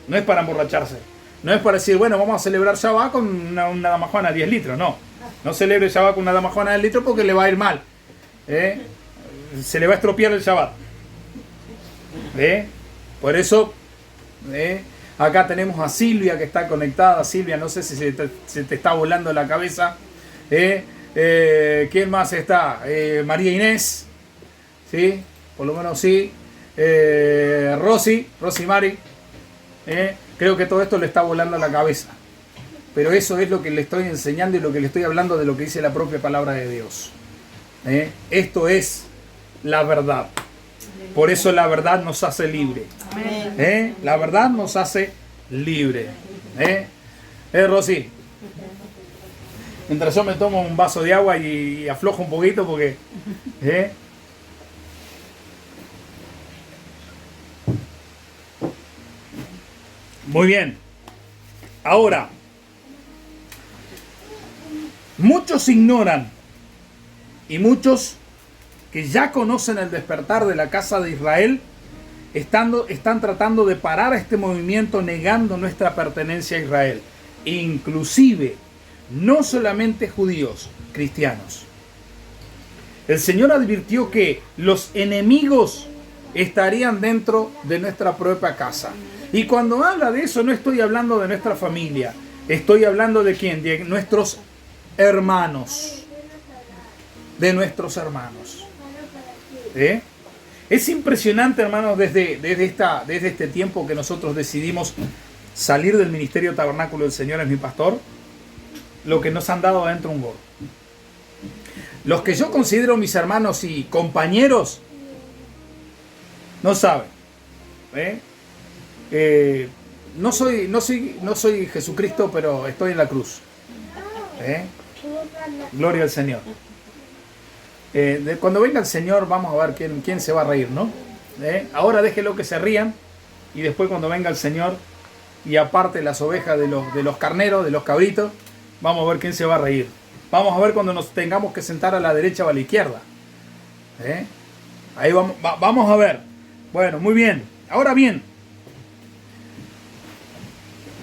No es para emborracharse. No es para decir, bueno, vamos a celebrar Shabbat con una damajuana de 10 litros. No. No celebre Shabbat con una damajuana de 10 litros porque le va a ir mal. Se le va a estropear el Shabbat. Por eso, acá tenemos a Silvia que está conectada. Silvia, no sé si se te está volando la cabeza. ¿Quién más está? María Inés. ¿Sí? por lo menos sí. Rosy Mari, creo que todo esto le está volando a la cabeza. Pero eso es lo que le estoy enseñando y lo que le estoy hablando de lo que dice la propia palabra de Dios. Esto es la verdad. Por eso la verdad nos hace libre. La verdad nos hace libre. Rosy, mientras yo me tomo un vaso de agua y aflojo un poquito porque... Muy bien. Ahora, muchos ignoran y muchos que ya conocen el despertar de la casa de Israel están tratando de parar a este movimiento negando nuestra pertenencia a Israel. Inclusive, no solamente judíos, cristianos. El Señor advirtió que los enemigos estarían dentro de nuestra propia casa. Y cuando habla de eso, no estoy hablando de nuestra familia. Estoy hablando de ¿quién? De nuestros hermanos. De nuestros hermanos. Es impresionante, hermanos, desde este tiempo que nosotros decidimos salir del ministerio Tabernáculo del Señor es mi pastor, lo que nos han dado adentro un gol. Los que yo considero mis hermanos y compañeros, no saben. No soy Jesucristo, pero estoy en la cruz. Gloria al Señor. Cuando venga el Señor vamos a ver quién se va a reír, ¿no? Ahora déjelo que se rían y después cuando venga el Señor y aparte las ovejas de los carneros, de los cabritos, vamos a ver quién se va a reír. Vamos a ver cuando nos tengamos que sentar a la derecha o a la izquierda. Ahí vamos a ver. Bueno, muy bien. Ahora bien,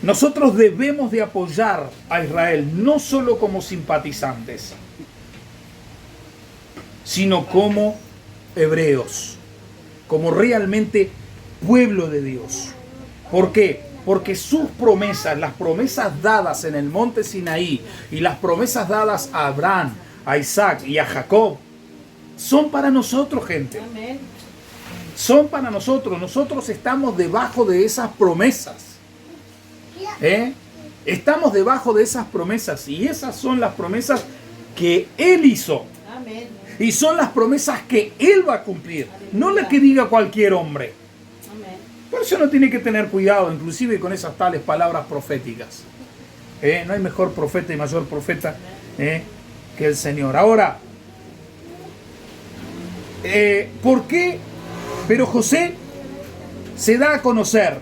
nosotros debemos de apoyar a Israel no solo como simpatizantes, sino como hebreos, como realmente pueblo de Dios. ¿Por qué? Porque sus promesas, las promesas dadas en el monte Sinaí y las promesas dadas a Abraham, a Isaac y a Jacob, son para nosotros, gente. Son para nosotros. Nosotros estamos debajo de esas promesas. Estamos debajo de esas promesas y esas son las promesas que Él hizo. Y son las promesas que Él va a cumplir, no las que diga cualquier hombre. Por eso uno tiene que tener cuidado, inclusive con esas tales palabras proféticas. No hay mejor profeta y mayor profeta que el Señor. Ahora, ¿por qué? Pero José se da a conocer,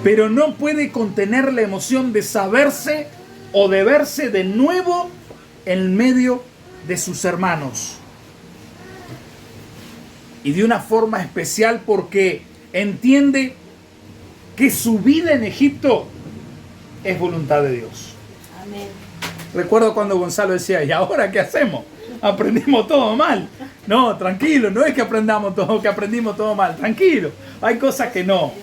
pero no puede contener la emoción de saberse o de verse de nuevo en medio de sus hermanos. Y de una forma especial porque entiende que su vida en Egipto es voluntad de Dios. Amén. Recuerdo cuando Gonzalo decía, ¿y ahora qué hacemos? Aprendimos todo mal. No, tranquilo, no es que aprendimos todo mal, tranquilo. Hay cosas que no.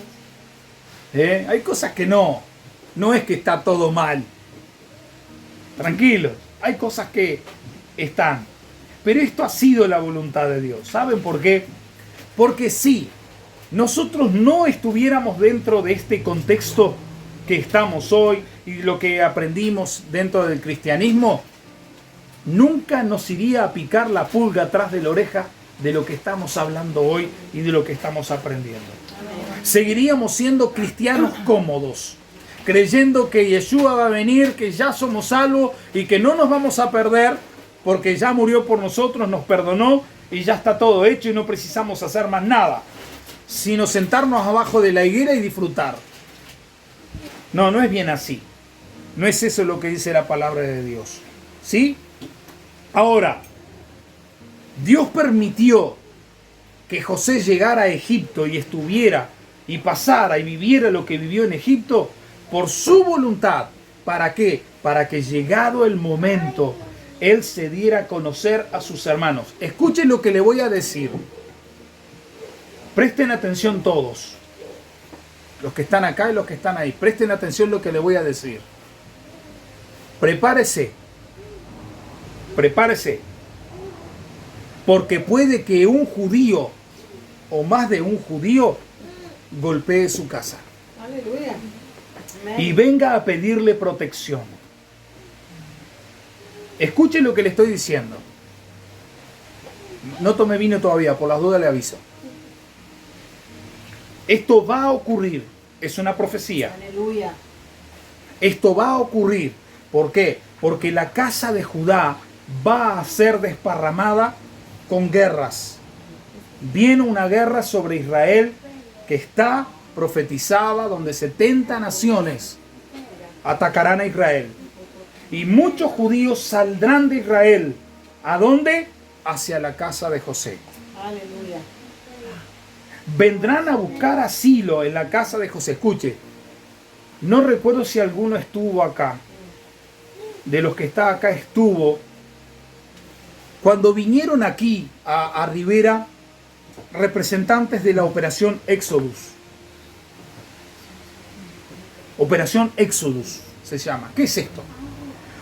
Hay cosas que no. No es que está todo mal. Tranquilo, hay cosas que están. Pero esto ha sido la voluntad de Dios. ¿Saben por qué? Porque si nosotros no estuviéramos dentro de este contexto que estamos hoy y lo que aprendimos dentro del cristianismo, nunca nos iría a picar la pulga atrás de la oreja de lo que estamos hablando hoy y de lo que estamos aprendiendo. Seguiríamos siendo cristianos cómodos, creyendo que Yeshua va a venir, que ya somos salvos y que no nos vamos a perder porque ya murió por nosotros, nos perdonó y ya está todo hecho y no precisamos hacer más nada, sino sentarnos abajo de la higuera y disfrutar. No, no es bien así. No es eso lo que dice la palabra de Dios. ¿Sí? Ahora, Dios permitió que José llegara a Egipto y estuviera y pasara y viviera lo que vivió en Egipto por su voluntad. ¿Para qué? Para que llegado el momento, él se diera a conocer a sus hermanos. Escuchen lo que le voy a decir. Presten atención todos. Los que están acá y los que están ahí. Presten atención lo que le voy a decir. Prepárese. Prepárese. Porque puede que un judío o más de un judío golpee su casa Aleluya. y venga a pedirle protección. Escuche lo que le estoy diciendo. No tome vino todavía, por las dudas le aviso. Esto va a ocurrir, es una profecía. Aleluya. Esto va a ocurrir. ¿Por qué? Porque la casa de Judá va a ser desparramada con guerras. Viene una guerra sobre Israel que está profetizada, donde 70 naciones atacarán a Israel. Y muchos judíos saldrán de Israel. ¿A dónde? Hacia la casa de José. Aleluya. Vendrán a buscar asilo en la casa de José. Escuche, no recuerdo si alguno estuvo acá. De los que está acá estuvo. Cuando vinieron aquí a Rivera, representantes de la Operación Éxodus. Operación Éxodus se llama. ¿Qué es esto?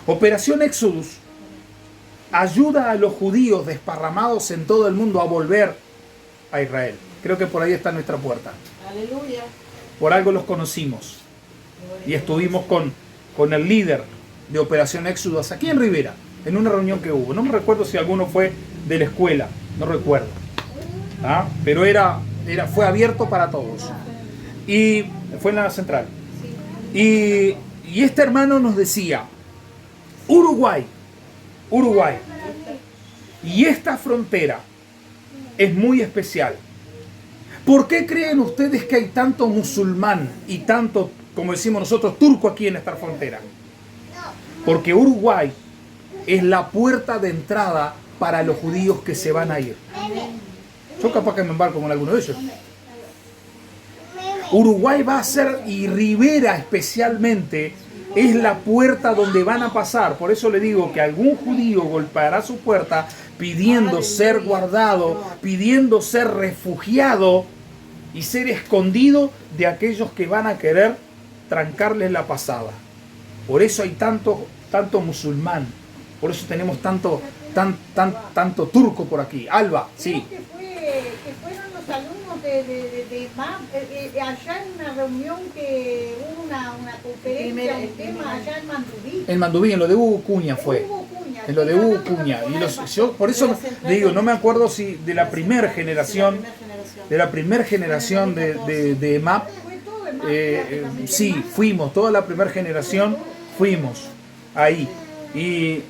Operación Éxodus ayuda a los judíos desparramados en todo el mundo a volver a Israel. Creo que por ahí está nuestra puerta. Aleluya. Por algo los conocimos. Y estuvimos con el líder de Operación Éxodus aquí en Rivera, en una reunión que hubo. No me recuerdo si alguno fue de la escuela, no recuerdo. ¿Ah? Pero fue abierto para todos. Y fue en la central. Y este hermano nos decía, Uruguay. Y esta frontera es muy especial. ¿Por qué creen ustedes que hay tanto musulmán y tanto, como decimos nosotros, turco aquí en esta frontera? Porque Uruguay es la puerta de entrada para los judíos que se van a ir. Yo capaz que me embarco con alguno de ellos. Uruguay va a ser, y Rivera especialmente, es la puerta donde van a pasar. Por eso le digo que algún judío golpeará su puerta pidiendo ser guardado, pidiendo ser refugiado y ser escondido de aquellos que van a querer trancarles la pasada. Por eso hay tanto musulmán. Por eso tenemos tanto turco por aquí. Alba, sí. Que fueron los alumnos de MAP, allá en una reunión que hubo una conferencia, un tema allá en Mandubí. En Mandubí, en lo de Hugo Cuña fue. En lo de Hugo Cuña. Y yo por eso digo, no me acuerdo si de la primera generación, de MAP. Sí, fuimos, toda la primera generación fuimos ahí. Y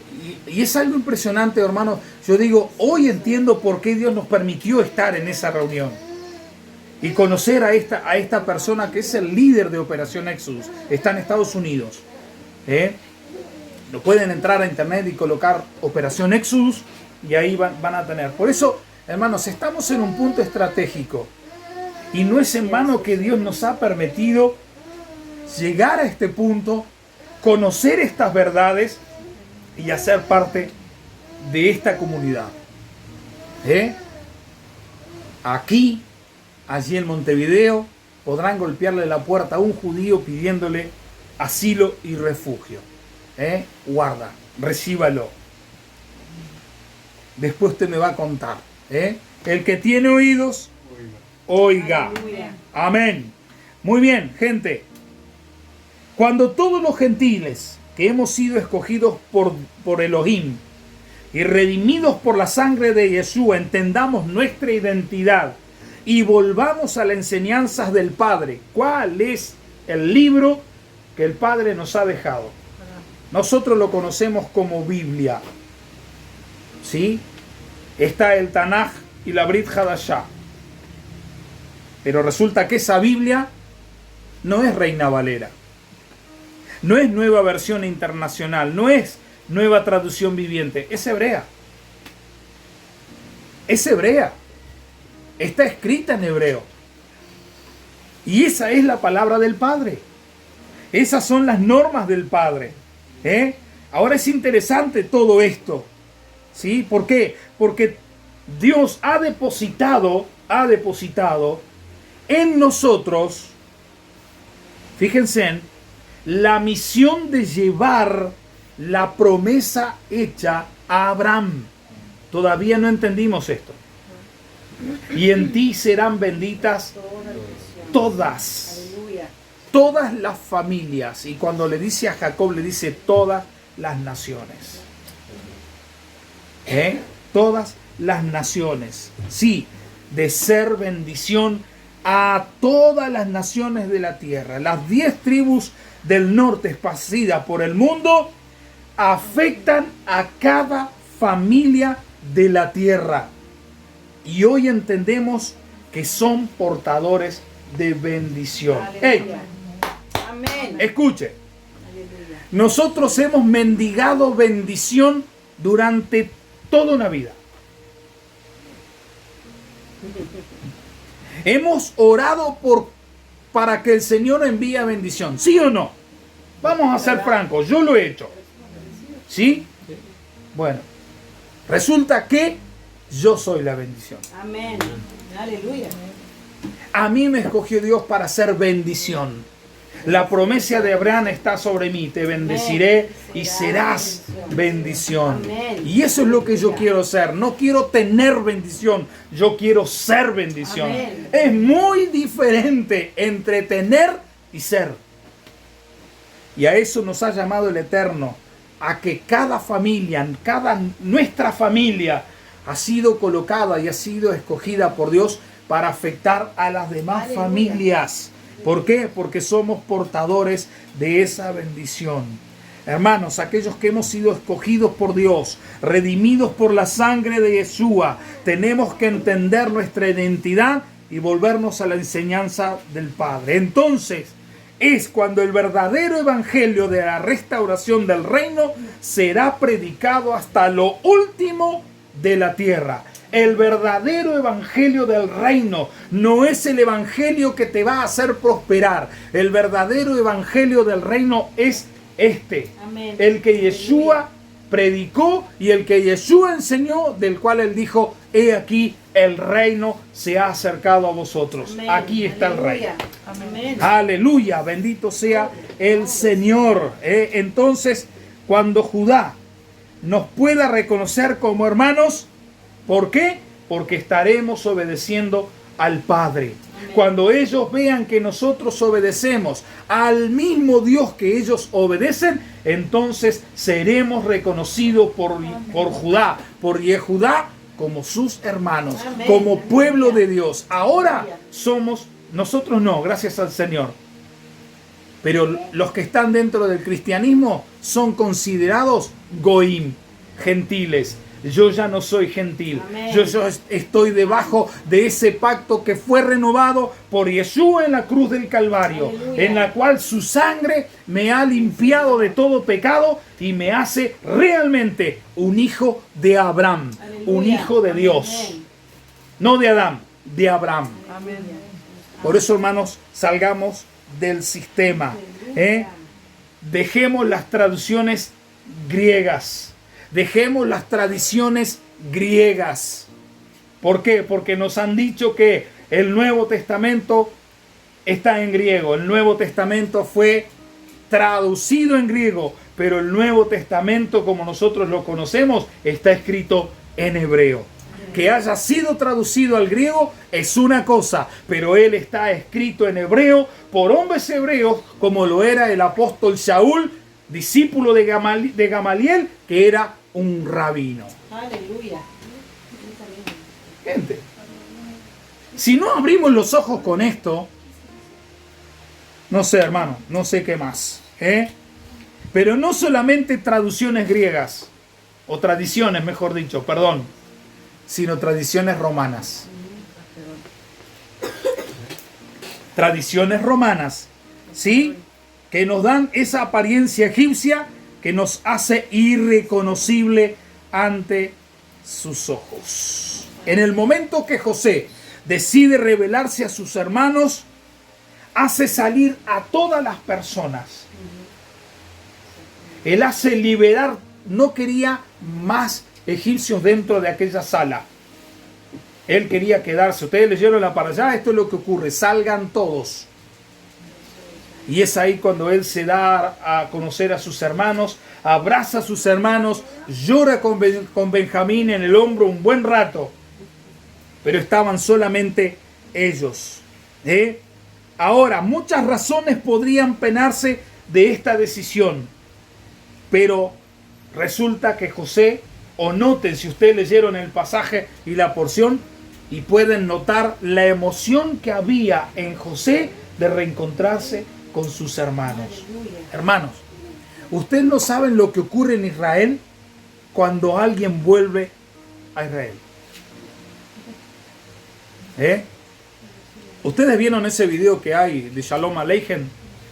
es algo impresionante, hermano. Yo digo, hoy entiendo por qué Dios nos permitió estar en esa reunión y conocer a esta persona que es el líder de Operación Éxodus. Está en Estados Unidos. Lo pueden entrar a internet y colocar Operación Éxodus y ahí van a tener. Por eso, hermanos, estamos en un punto estratégico y no es en vano que Dios nos ha permitido llegar a este punto, conocer estas verdades y hacer parte de esta comunidad. Aquí, allí en Montevideo, podrán golpearle la puerta a un judío pidiéndole asilo y refugio. Guarda, recíbalo. Después usted me va a contar. El que tiene oídos, oiga. Amén. Muy bien, gente. Cuando todos los gentiles que hemos sido escogidos por Elohim y redimidos por la sangre de Yeshua, entendamos nuestra identidad y volvamos a las enseñanzas del Padre. ¿Cuál es el libro que el Padre nos ha dejado? Nosotros lo conocemos como Biblia. ¿Sí? Está el Tanaj y la Brit Hadashah. Pero resulta que esa Biblia no es Reina Valera. No es nueva versión internacional, no es nueva traducción viviente, es hebrea. Es hebrea. Está escrita en hebreo. Y esa es la palabra del Padre. Esas son las normas del Padre. Ahora es interesante todo esto. ¿Sí? ¿Por qué? Porque Dios ha depositado en nosotros, fíjense, la misión de llevar la promesa hecha a Abraham. Todavía no entendimos esto. Y en ti serán benditas todas. Aleluya. Todas las familias. Y cuando le dice a Jacob, le dice todas las naciones. Todas las naciones. Sí, de ser bendición a todas las naciones de la tierra. Las 10 tribus del norte esparcidas por el mundo afectan a cada familia de la tierra. Y hoy entendemos que son portadores de bendición. Hey, Amén. escuche. Aleluya. Nosotros hemos mendigado bendición durante toda una vida. Hemos orado para que el Señor envíe bendición. ¿Sí o no? Vamos a ser francos. Yo lo he hecho. ¿Sí? Bueno. Resulta que yo soy la bendición. Amén. Aleluya. A mí me escogió Dios para ser bendición. La promesa de Abraham está sobre mí. Te bendeciré y serás bendición. Y eso es lo que yo quiero ser. No quiero tener bendición. Yo quiero ser bendición. Amén. Es muy diferente entre tener y ser. Y a eso nos ha llamado el Eterno. A que cada familia, nuestra familia ha sido colocada y ha sido escogida por Dios para afectar a las demás Aleluya. familias. ¿Por qué? Porque somos portadores de esa bendición. Hermanos, aquellos que hemos sido escogidos por Dios, redimidos por la sangre de Yeshua, tenemos que entender nuestra identidad y volvernos a la enseñanza del Padre. Entonces, es cuando el verdadero evangelio de la restauración del reino será predicado hasta lo último de la tierra. El verdadero evangelio del reino no es el evangelio que te va a hacer prosperar. El verdadero evangelio del reino es este. Amén. El que Yeshua predicó y el que Yeshua enseñó, del cual él dijo: he aquí, el reino se ha acercado a vosotros. Amén. Aquí está el reino. Amén. Aleluya, bendito sea el Señor. Entonces, cuando Judá nos pueda reconocer como hermanos, ¿por qué? Porque estaremos obedeciendo al Padre. Amén. Cuando ellos vean que nosotros obedecemos al mismo Dios que ellos obedecen, entonces seremos reconocidos por Judá, por Yehudá, como sus hermanos, Amén. como pueblo Aleluya. de Dios. Ahora Aleluya. somos, nosotros no, gracias al Señor. Pero los que están dentro del cristianismo son considerados goim, gentiles. Yo ya no soy gentil. Amén. Yo estoy debajo de ese pacto que fue renovado por Yeshua en la cruz del Calvario, Aleluya. en la cual su sangre me ha limpiado de todo pecado y me hace realmente un hijo de Abraham, Aleluya. un hijo de Dios. Amén. No de Adán, de Abraham. Amén. Por eso, hermanos, salgamos del sistema. Dejemos las traducciones griegas. Dejemos las tradiciones griegas. ¿Por qué? Porque nos han dicho que el Nuevo Testamento está en griego. El Nuevo Testamento fue traducido en griego, pero el Nuevo Testamento, como nosotros lo conocemos, está escrito en hebreo. Que haya sido traducido al griego es una cosa, pero él está escrito en hebreo por hombres hebreos, como lo era el apóstol Shaul, discípulo de Gamaliel, que era un rabino. Aleluya. Gente, si no abrimos los ojos con esto, no sé, hermano, no sé qué más. Pero no solamente traducciones griegas, o tradiciones, mejor dicho, perdón, sino tradiciones romanas. Tradiciones romanas, ¿sí? Que nos dan esa apariencia egipcia que nos hace irreconocible ante sus ojos. En el momento que José decide revelarse a sus hermanos, hace salir a todas las personas. Él hace liberar, no quería más egipcios dentro de aquella sala. Él quería quedarse. Ustedes leyeron la para allá, esto es lo que ocurre, salgan todos. Y es ahí cuando él se da a conocer a sus hermanos, abraza a sus hermanos, llora con Benjamín en el hombro un buen rato. Pero estaban solamente ellos. Ahora, muchas razones podrían penarse de esta decisión. Pero resulta que José, o noten si ustedes leyeron el pasaje y la porción, y pueden notar la emoción que había en José de reencontrarse con sus hermanos. Hermanos, ustedes no saben lo que ocurre en Israel cuando alguien vuelve a Israel. ¿Ustedes vieron ese video que hay de Shalom Aleichem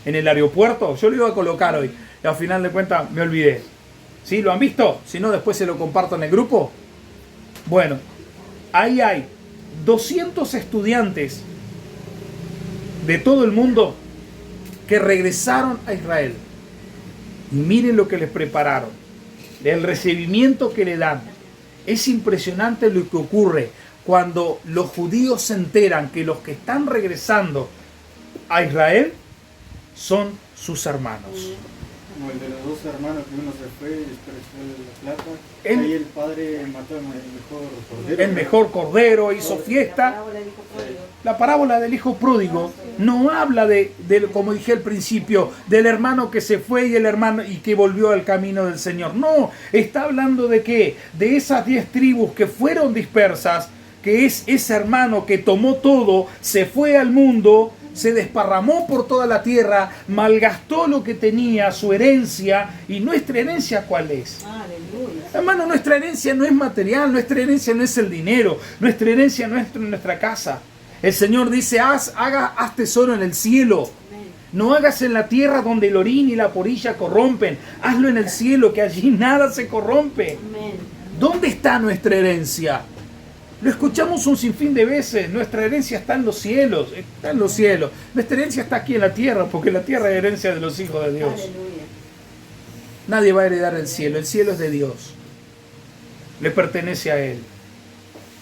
en el aeropuerto? Yo lo iba a colocar hoy y al final de cuentas me olvidé. ¿Sí? ¿Lo han visto? Si no, después se lo comparto en el grupo. Bueno, ahí hay 200 estudiantes de todo el mundo que regresaron a Israel. Y miren lo que les prepararon, el recibimiento que le dan. Es impresionante lo que ocurre cuando los judíos se enteran que los que están regresando a Israel son sus hermanos. Como el de los dos hermanos que uno se fue y después la plata. Ahí el padre mató el mejor cordero. El mejor cordero, hizo fiesta. La parábola del hijo pródigo no habla de, como dije al principio, del hermano que se fue y el hermano y que volvió al camino del Señor. No, está hablando de qué, de esas 10 tribus que fueron dispersas, que es ese hermano que tomó todo, se fue al mundo, se desparramó por toda la tierra, malgastó lo que tenía, su herencia. ¿Y nuestra herencia cuál es? Aleluya. Hermano, nuestra herencia no es material, nuestra herencia no es el dinero, nuestra herencia no es nuestra casa. El Señor dice, haz tesoro en el cielo. No hagas en la tierra donde el orín y la porilla corrompen. Hazlo en el cielo, que allí nada se corrompe. Amén. ¿Dónde está nuestra herencia? Lo escuchamos un sinfín de veces. Nuestra herencia está en los cielos. Está en los cielos. Nuestra herencia está aquí en la tierra, porque la tierra es herencia de los hijos de Dios. Aleluya. Nadie va a heredar el cielo. El cielo es de Dios. Le pertenece a Él.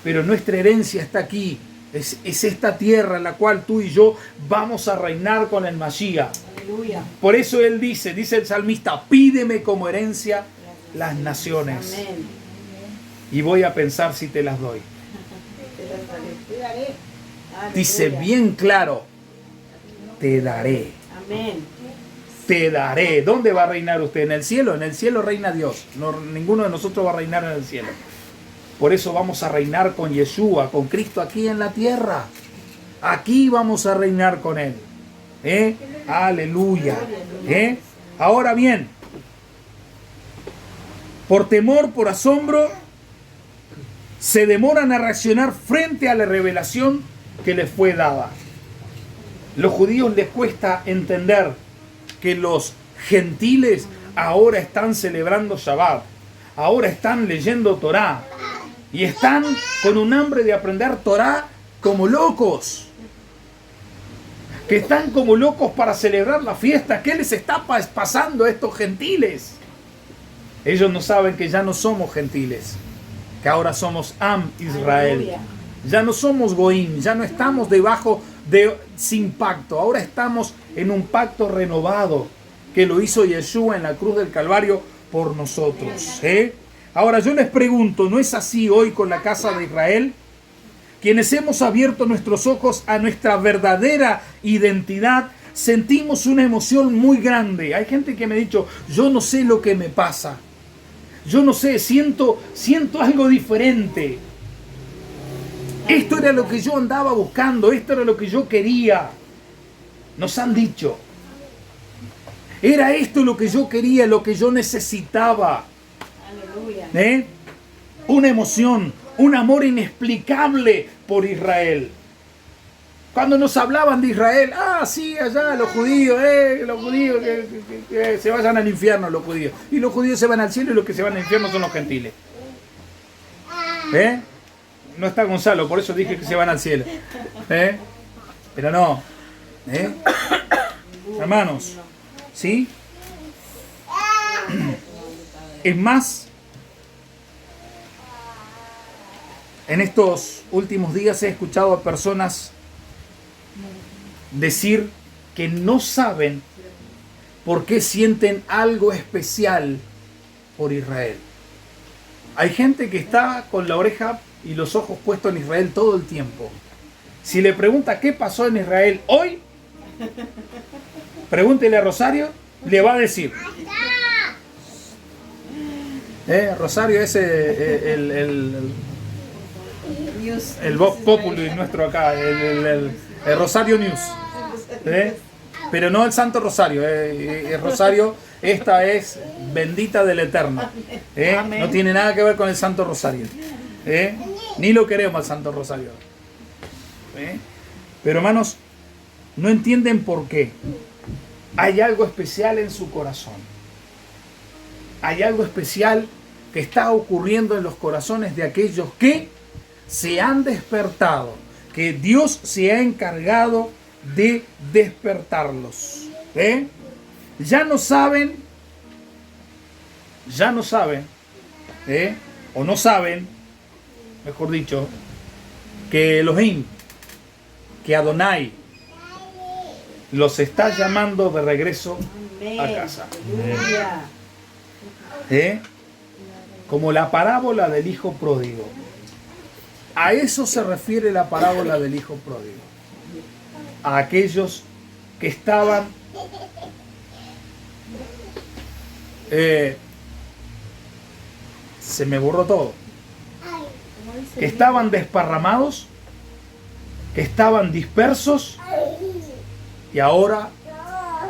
Pero nuestra herencia está aquí. Es esta tierra en la cual tú y yo vamos a reinar con el Mashiach. Aleluya. Por eso Él dice el salmista, pídeme como herencia las naciones. Amén. Y voy a pensar si te las doy. Te daré. Dice bien claro, te daré. Amén. Te daré. ¿Dónde va a reinar usted? ¿En el cielo? En el cielo reina Dios. No, ninguno de nosotros va a reinar en el cielo. Por eso vamos a reinar con Yeshua, con Cristo aquí en la tierra. Aquí vamos a reinar con Él. Aleluya. Ahora bien, por temor, por asombro, se demoran a reaccionar frente a la revelación que les fue dada. Los judíos les cuesta entender que los gentiles ahora están celebrando Shabbat, ahora están leyendo Torah y están con un hambre de aprender Torah como locos. Que están como locos para celebrar la fiesta. ¿Qué les está pasando a estos gentiles? Ellos no saben que ya no somos gentiles, que ahora somos Am Israel. Aleluya. Ya no somos Goim, ya no estamos debajo sin pacto. Ahora estamos en un pacto renovado que lo hizo Yeshua en la cruz del Calvario por nosotros. Ahora yo les pregunto, ¿no es así hoy con la casa de Israel? Quienes hemos abierto nuestros ojos a nuestra verdadera identidad, sentimos una emoción muy grande. Hay gente que me ha dicho, yo no sé lo que me pasa. Yo no sé, siento algo diferente. Esto era lo que yo andaba buscando, esto era lo que yo quería. Nos han dicho. Era esto lo que yo quería, lo que yo necesitaba. Aleluya. Una emoción, un amor inexplicable por Israel. Cuando nos hablaban de Israel, sí, allá los judíos que se vayan al infierno los judíos. Y los judíos se van al cielo y los que se van al infierno son los gentiles. No está Gonzalo, por eso dije que se van al cielo. Pero no. Hermanos, ¿sí? Es más, en estos últimos días he escuchado a personas decir que no saben por qué sienten algo especial por Israel. Hay gente que está con la oreja y los ojos puestos en Israel todo el tiempo. Si le pregunta qué pasó en Israel hoy, pregúntele a Rosario, le va a decir. Rosario es el Vox Populi nuestro acá, el Rosario News. Pero no el Santo Rosario. El Rosario, esta es bendita del Eterno. No tiene nada que ver con el Santo Rosario. Ni lo queremos al Santo Rosario. Pero hermanos, no entienden por qué. Hay algo especial en su corazón. Hay algo especial que está ocurriendo en los corazones de aquellos que se han despertado, que Dios se ha encargado de despertarlos. Ya no saben, o no saben, mejor dicho, que Elohim, que Adonai los está llamando de regreso a casa. Como la parábola del hijo pródigo. A eso se refiere la parábola del hijo pródigo. A aquellos que estaban se me borró todo. Que estaban desparramados, que estaban dispersos, y ahora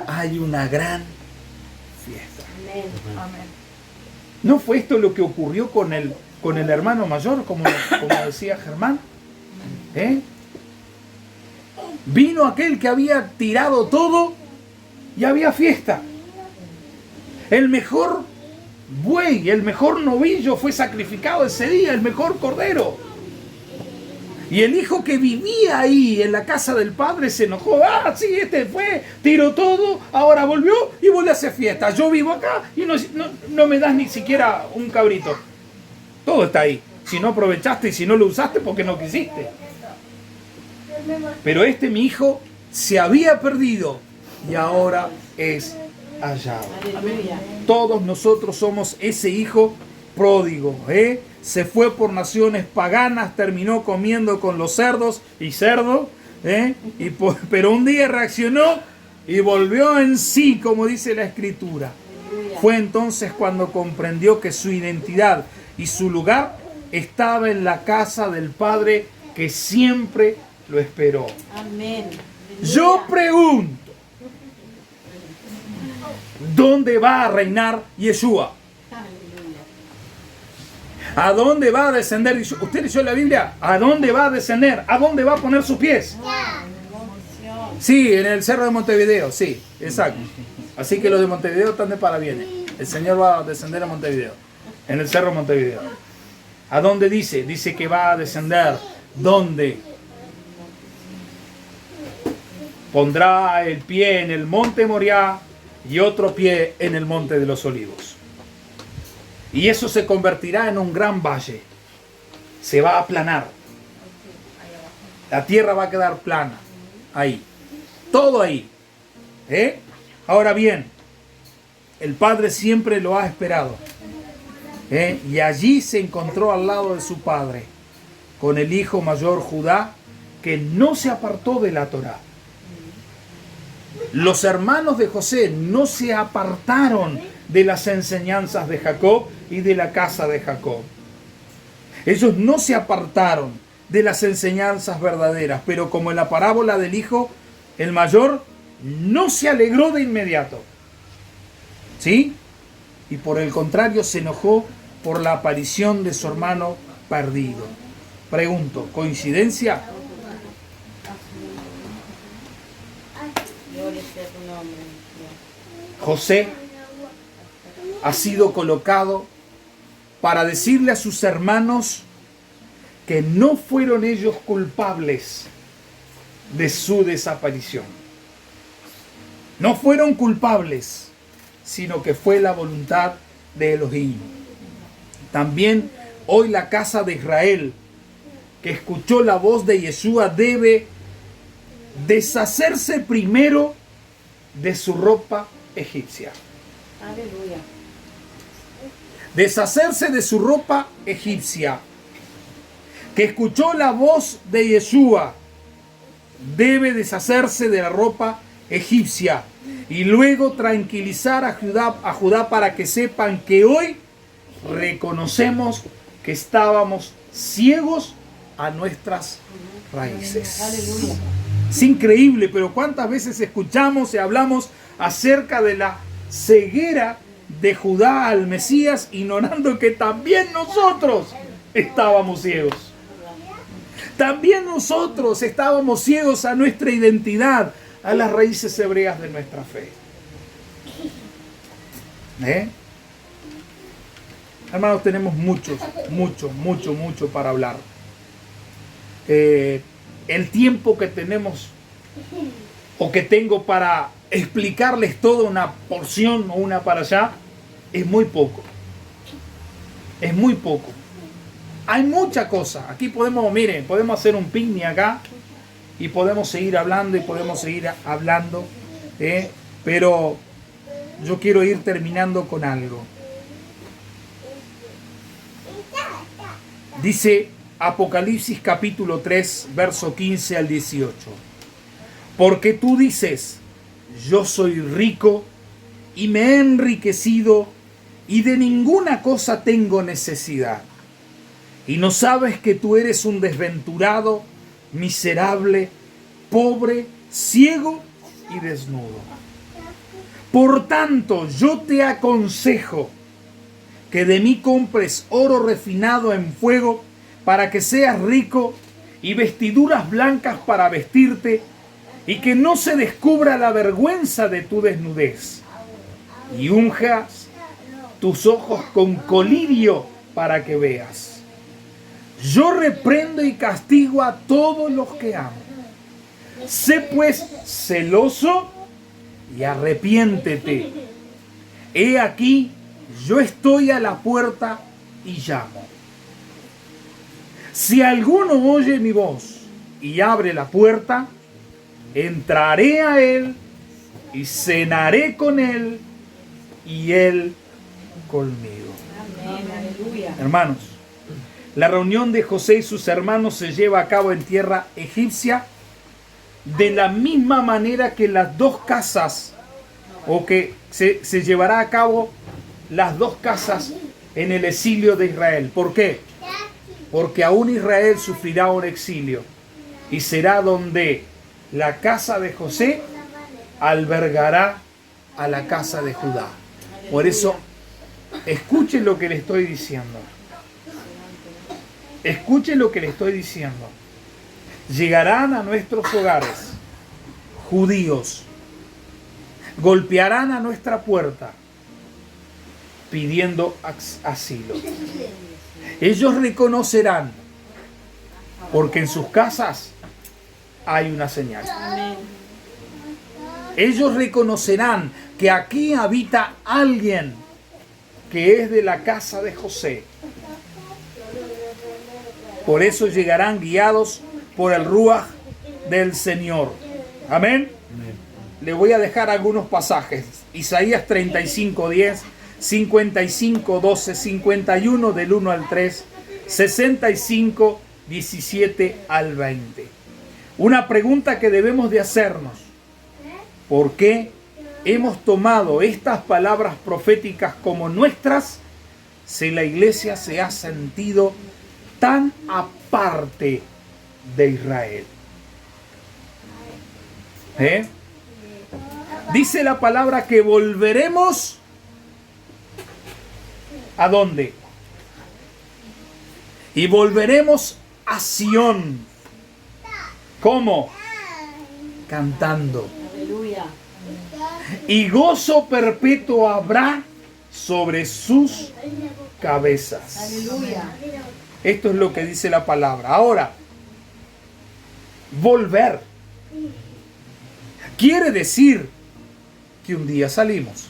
hay una gran fiesta. Amén. ¿No fue esto lo que ocurrió con el hermano mayor, como decía Germán? Vino aquel que había tirado todo y había fiesta. El mejor buey, el mejor novillo fue sacrificado ese día, el mejor cordero. Y el hijo que vivía ahí en la casa del padre se enojó. Ah, sí, este fue, tiró todo, ahora volvió y vuelve a hacer fiesta. Yo vivo acá y no me das ni siquiera un cabrito. Todo está ahí. Si no aprovechaste y si no lo usaste, porque no quisiste. Pero mi hijo se había perdido y ahora es hallado. Todos nosotros somos ese hijo pródigo, se fue por naciones paganas, terminó comiendo con los cerdos y cerdo, pero un día reaccionó y volvió en sí, como dice la Escritura. Fue entonces cuando comprendió que su identidad y su lugar estaba en la casa del Padre que siempre lo esperó. Amén. Yo pregunto, ¿dónde va a reinar Yeshua? ¿A dónde va a descender? ¿Usted leyó la Biblia? ¿A dónde va a descender? ¿A dónde va a poner sus pies? Sí, en el cerro de Montevideo, sí, exacto. Así que los de Montevideo están de parabienes. El Señor va a descender a Montevideo, en el cerro de Montevideo. ¿A dónde dice? Dice que va a descender. ¿Dónde? Pondrá el pie en el monte Moriah y otro pie en el monte de los Olivos. Y eso se convertirá en un gran valle. Se va a aplanar. La tierra va a quedar plana. Ahí. Todo ahí. Ahora bien, el Padre siempre lo ha esperado. Y allí se encontró al lado de su Padre, con el hijo mayor Judá, que no se apartó de la Torá. Los hermanos de José no se apartaron de las enseñanzas de Jacob y de la casa de Jacob. Ellos no se apartaron de las enseñanzas verdaderas, pero como en la parábola del hijo, el mayor no se alegró de inmediato. ¿Sí? Y por el contrario se enojó por la aparición de su hermano perdido. Pregunto, ¿coincidencia? José ha sido colocado para decirle a sus hermanos que no fueron ellos culpables de su desaparición. No fueron culpables, sino que fue la voluntad de Elohim. También hoy la casa de Israel, que escuchó la voz de Yeshua, debe deshacerse primero de su ropa egipcia. Aleluya. Deshacerse de su ropa egipcia. Que escuchó la voz de Yeshua. Debe deshacerse de la ropa egipcia. Y luego tranquilizar a Judá para que sepan que hoy reconocemos que estábamos ciegos a nuestras raíces. Aleluya. Es increíble, pero cuántas veces escuchamos y hablamos acerca de la ceguera de Judá al Mesías, ignorando que también nosotros estábamos ciegos. También nosotros estábamos ciegos a nuestra identidad, a las raíces hebreas de nuestra fe. Hermanos, tenemos mucho para hablar. El tiempo que tenemos o que tengo para explicarles toda una porción o una para allá es muy poco. Es muy poco. Hay mucha cosa. Aquí podemos hacer un picnic acá y podemos seguir hablando y podemos seguir hablando. Pero yo quiero ir terminando con algo. Dice Apocalipsis capítulo 3, verso 15 al 18. Porque tú dices, yo soy rico y me he enriquecido y de ninguna cosa tengo necesidad. Y no sabes que tú eres un desventurado, miserable, pobre, ciego y desnudo. Por tanto, yo te aconsejo que de mí compres oro refinado en fuego para que seas rico y vestiduras blancas para vestirte y que no se descubra la vergüenza de tu desnudez. Y unjas tus ojos con colirio para que veas. Yo reprendo y castigo a todos los que amo. Sé pues celoso y arrepiéntete. He aquí, yo estoy a la puerta y llamo. Si alguno oye mi voz y abre la puerta, entraré a él y cenaré con él y él conmigo. Amén, aleluya. Hermanos, la reunión de José y sus hermanos se lleva a cabo en tierra egipcia de la misma manera que las dos casas, o que se llevará a cabo las dos casas en el exilio de Israel. ¿Por qué? Porque aún Israel sufrirá un exilio y será donde la casa de José albergará a la casa de Judá. Por eso, escuchen lo que le estoy diciendo. Escuchen lo que le estoy diciendo. Llegarán a nuestros hogares judíos, golpearán a nuestra puerta pidiendo asilo. Ellos reconocerán, porque en sus casas hay una señal. Ellos reconocerán que aquí habita alguien que es de la casa de José. Por eso llegarán guiados por el Ruaj del Señor. Amén. Le voy a dejar algunos pasajes. Isaías 35:10, 55:12, 51 del 1 al 3, 65, 17 al 20. Una pregunta que debemos de hacernos. ¿Por qué hemos tomado estas palabras proféticas como nuestras si la iglesia se ha sentido tan aparte de Israel? Dice la palabra que volveremos ¿a dónde? Y volveremos a Sión. ¿Cómo? Cantando. Aleluya. Y gozo perpetuo habrá sobre sus cabezas. Aleluya. Esto es lo que dice la palabra. Ahora, volver quiere decir que un día salimos.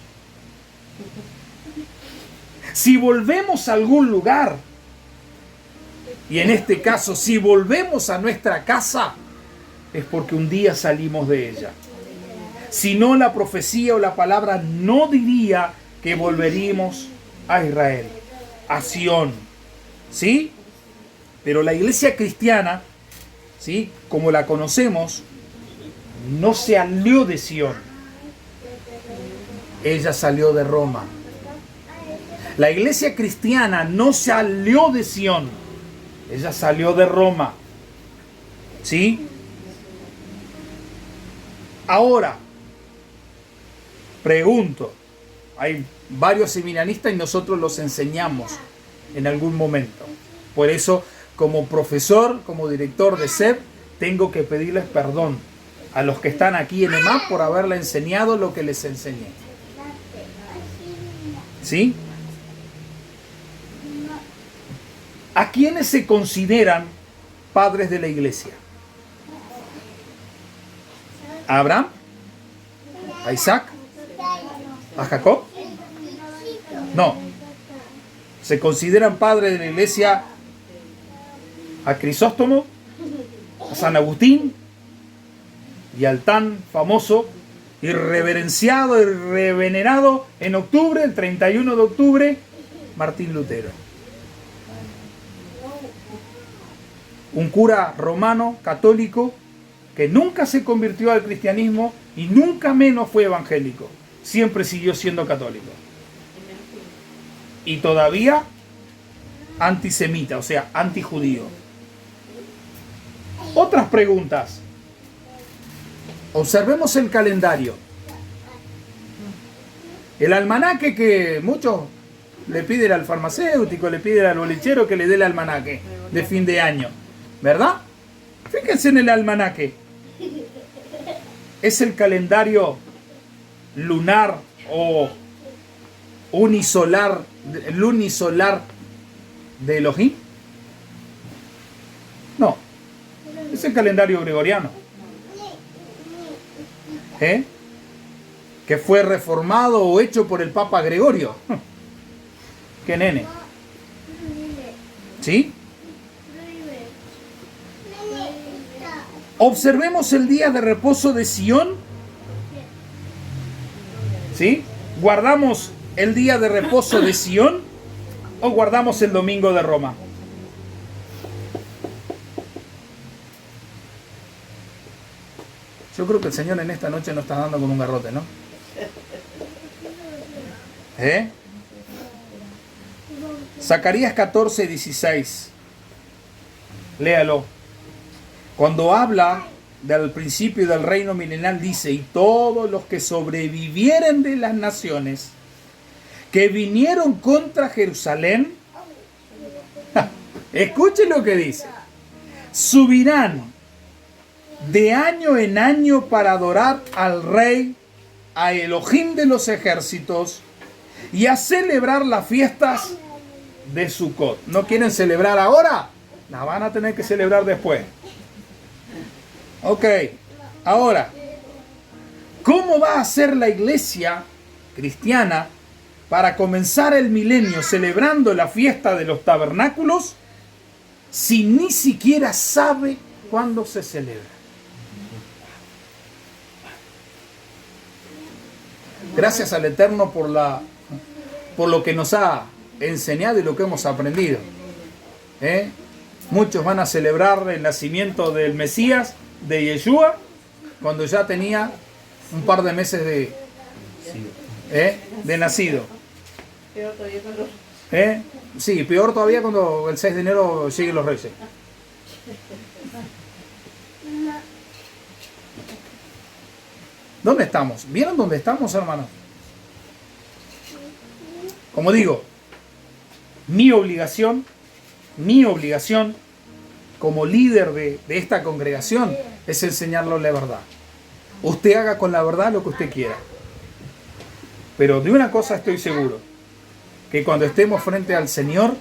Si volvemos a algún lugar, y en este caso, si volvemos a nuestra casa, es porque un día salimos de ella. Si no, la profecía o la palabra no diría que volveríamos a Israel, a Sión. ¿Sí? Pero la iglesia cristiana, ¿sí?, como la conocemos, no se salió de Sión. Ella salió de Roma. La iglesia cristiana no salió de Sión. Ella salió de Roma. ¿Sí? Ahora, pregunto, hay varios seminaristas y nosotros los enseñamos en algún momento. Por eso, como profesor, como director de SEP, tengo que pedirles perdón a los que están aquí en EMAP por haberle enseñado lo que les enseñé. ¿Sí? ¿A quiénes se consideran padres de la iglesia? ¿A Abraham? ¿A Isaac? ¿A Jacob? No. Se consideran padres de la iglesia a Crisóstomo, a San Agustín y al tan famoso y reverenciado y revenerado en octubre, el 31 de octubre, Martín Lutero. Un cura romano, católico, que nunca se convirtió al cristianismo y nunca menos fue evangélico. Siempre siguió siendo católico. Y todavía antisemita, o sea, antijudío. Otras preguntas. Observemos el calendario. El almanaque que muchos le piden al farmacéutico, le piden al bolichero que le dé el almanaque de fin de año. ¿Verdad? Fíjense en el almanaque. Es el calendario lunar o unisolar de Elohim. No, es el calendario gregoriano. Que fue reformado o hecho por el Papa Gregorio. ¡Qué nene! ¿Sí? Observemos el día de reposo de Sión. ¿Sí? ¿Guardamos el día de reposo de Sión o guardamos el domingo de Roma? Yo creo que el Señor en esta noche nos está dando con un garrote, ¿no? Zacarías 14:16. Léalo. Cuando habla del principio del reino milenial, dice: y todos los que sobrevivieren de las naciones que vinieron contra Jerusalén, escuchen lo que dice, subirán de año en año para adorar al Rey, a Elohim de los ejércitos, y a celebrar las fiestas de Sukkot. ¿No quieren celebrar ahora? La van a tener que celebrar después. Ok, ahora, ¿cómo va a ser la iglesia cristiana para comenzar el milenio celebrando la fiesta de los tabernáculos si ni siquiera sabe cuándo se celebra? Gracias al Eterno por lo que nos ha enseñado y lo que hemos aprendido. Muchos van a celebrar el nacimiento del Mesías, de Yeshua, cuando ya tenía un par de meses de nacido. Sí, peor todavía cuando el 6 de enero lleguen los Reyes. ¿Dónde estamos? ¿Vieron dónde estamos, hermanos? Como digo, mi obligación como líder de esta congregación es enseñarlo la verdad. Usted haga con la verdad lo que usted quiera. Pero de una cosa estoy seguro, que cuando estemos frente al Señor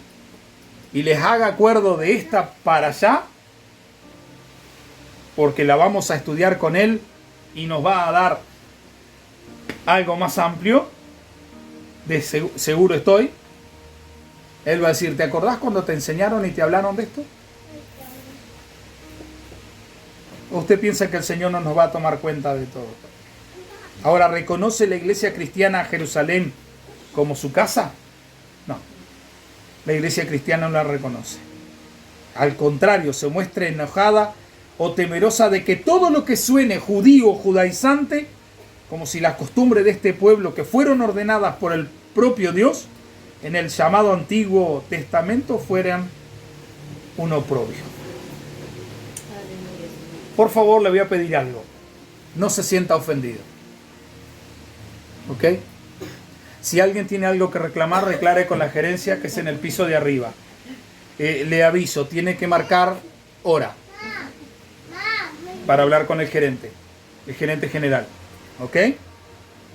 y les haga acuerdo de esta para allá, porque la vamos a estudiar con Él y nos va a dar algo más amplio, seguro estoy, Él va a decir: ¿te acordás cuando te enseñaron y te hablaron de esto? ¿O usted piensa que el Señor no nos va a tomar cuenta de todo? Ahora, ¿reconoce la iglesia cristiana a Jerusalén como su casa? No. La iglesia cristiana no la reconoce. Al contrario, se muestra enojada o temerosa de que todo lo que suene judío o judaizante, como si las costumbres de este pueblo que fueron ordenadas por el propio Dios en el llamado Antiguo Testamento, fueran un oprobio. Por favor, le voy a pedir algo. No se sienta ofendido. ¿Ok? Si alguien tiene algo que reclamar, reclare con la gerencia, que es en el piso de arriba. Le aviso, tiene que marcar hora para hablar con el gerente general. ¿Ok?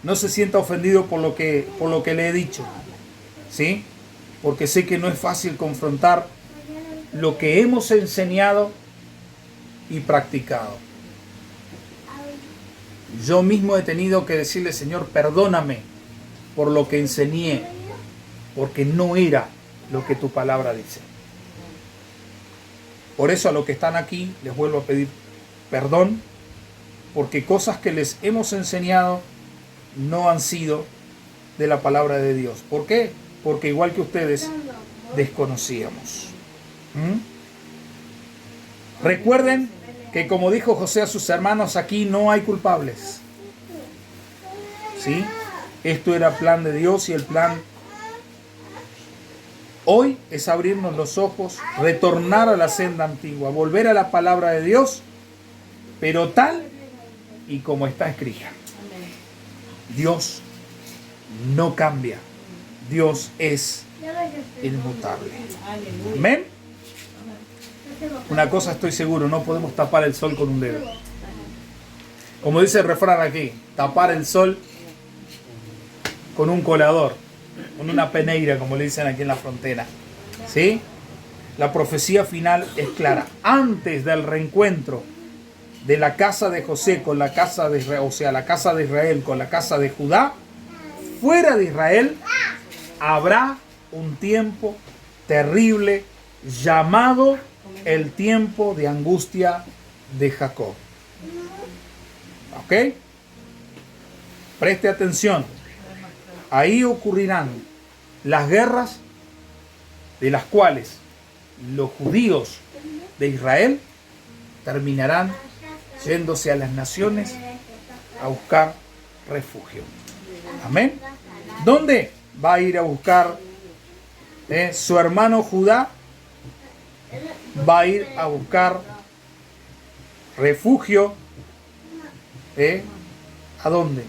No se sienta ofendido por lo que le he dicho. ¿Sí? Porque sé que no es fácil confrontar lo que hemos enseñado y practicado. Yo mismo he tenido que decirle, Señor, perdóname por lo que enseñé, porque no era lo que tu palabra dice. Por eso a los que están aquí les vuelvo a pedir perdón, porque cosas que les hemos enseñado no han sido de la palabra de Dios. ¿Por qué? Porque igual que ustedes, desconocíamos. Recuerden que, como dijo José a sus hermanos, aquí no hay culpables. ¿Sí? Esto era plan de Dios, y el plan hoy es abrirnos los ojos, retornar a la senda antigua, volver a la palabra de Dios, pero tal y como está escrita. Dios no cambia. Dios es inmutable. Amén. Una cosa estoy seguro, no podemos tapar el sol con un dedo. Como dice el refrán aquí, tapar el sol con un colador, con una peneira, como le dicen aquí en la frontera. ¿Sí? La profecía final es clara. Antes del reencuentro de la casa de José con la casa de Israel, o sea, la casa de Israel con la casa de Judá, fuera de Israel habrá un tiempo terrible llamado el tiempo de angustia de Jacob. ¿Ok? Preste atención. Ahí ocurrirán las guerras de las cuales los judíos de Israel terminarán yéndose a las naciones a buscar refugio. Amén. ¿Dónde va a ir a buscar su hermano Judá? Va a ir a buscar refugio. ¿A dónde?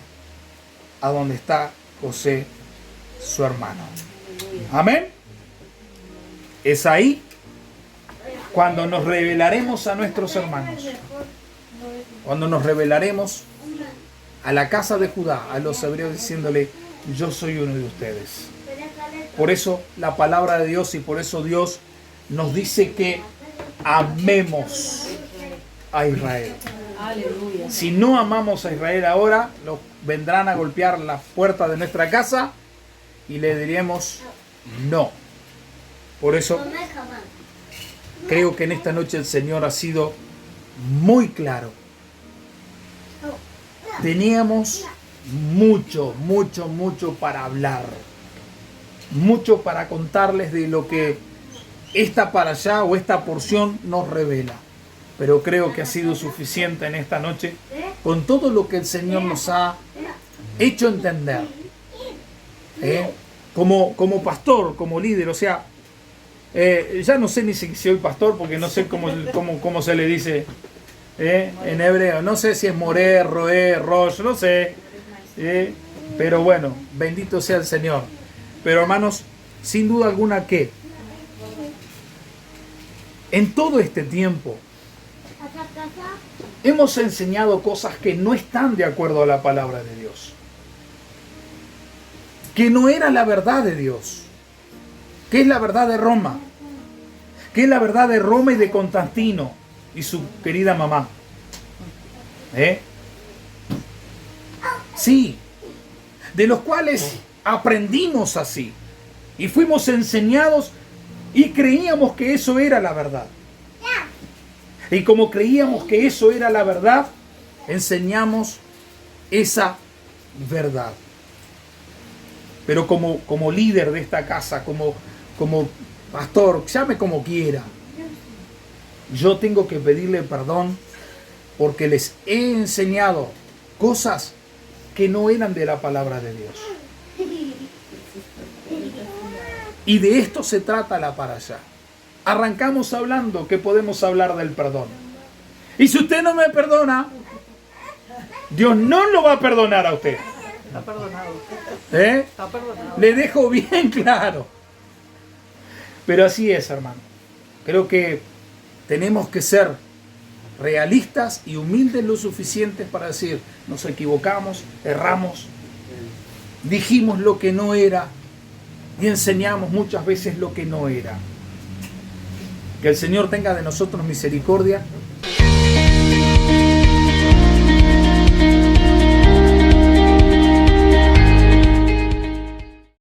A donde está José, su hermano. Amén. Es ahí cuando nos revelaremos a nuestros hermanos. Cuando nos revelaremos a la casa de Judá, a los hebreos, diciéndole: yo soy uno de ustedes. Por eso la palabra de Dios, y por eso Dios nos dice que amemos a Israel. Aleluya. Si no amamos a Israel ahora, los vendrán a golpear la puerta de nuestra casa y le diremos no. Por eso creo que en esta noche el Señor ha sido muy claro. Teníamos mucho para hablar, mucho para contarles de lo que esta parashá o esta porción nos revela. Pero creo que ha sido suficiente en esta noche con todo lo que el Señor nos ha hecho entender. Como pastor, como líder, o sea, ya no sé ni si soy pastor, porque no sé cómo se le dice en hebreo. No sé si es Moré, Roé, Rosh, no sé. Pero bueno, bendito sea el Señor. Pero hermanos, sin duda alguna que en todo este tiempo hemos enseñado cosas que no están de acuerdo a la palabra de Dios, que no era la verdad de Dios, que es la verdad de Roma, que es la verdad de Roma y de Constantino y su querida mamá. Sí, de los cuales aprendimos así y fuimos enseñados y creíamos que eso era la verdad. Y como creíamos que eso era la verdad, enseñamos esa verdad. Pero como líder de esta casa, como pastor, llame como quiera, yo tengo que pedirle perdón porque les he enseñado cosas que no eran de la palabra de Dios. Y de esto se trata la parashá. Arrancamos hablando que podemos hablar del perdón. Y si usted no me perdona, Dios no lo va a perdonar a usted. Está perdonado. Está perdonado. Le dejo bien claro. Pero así es, hermano. Creo que tenemos que ser realistas y humildes lo suficientes para decir, nos equivocamos, erramos, dijimos lo que no era y enseñamos muchas veces lo que no era. Que el Señor tenga de nosotros misericordia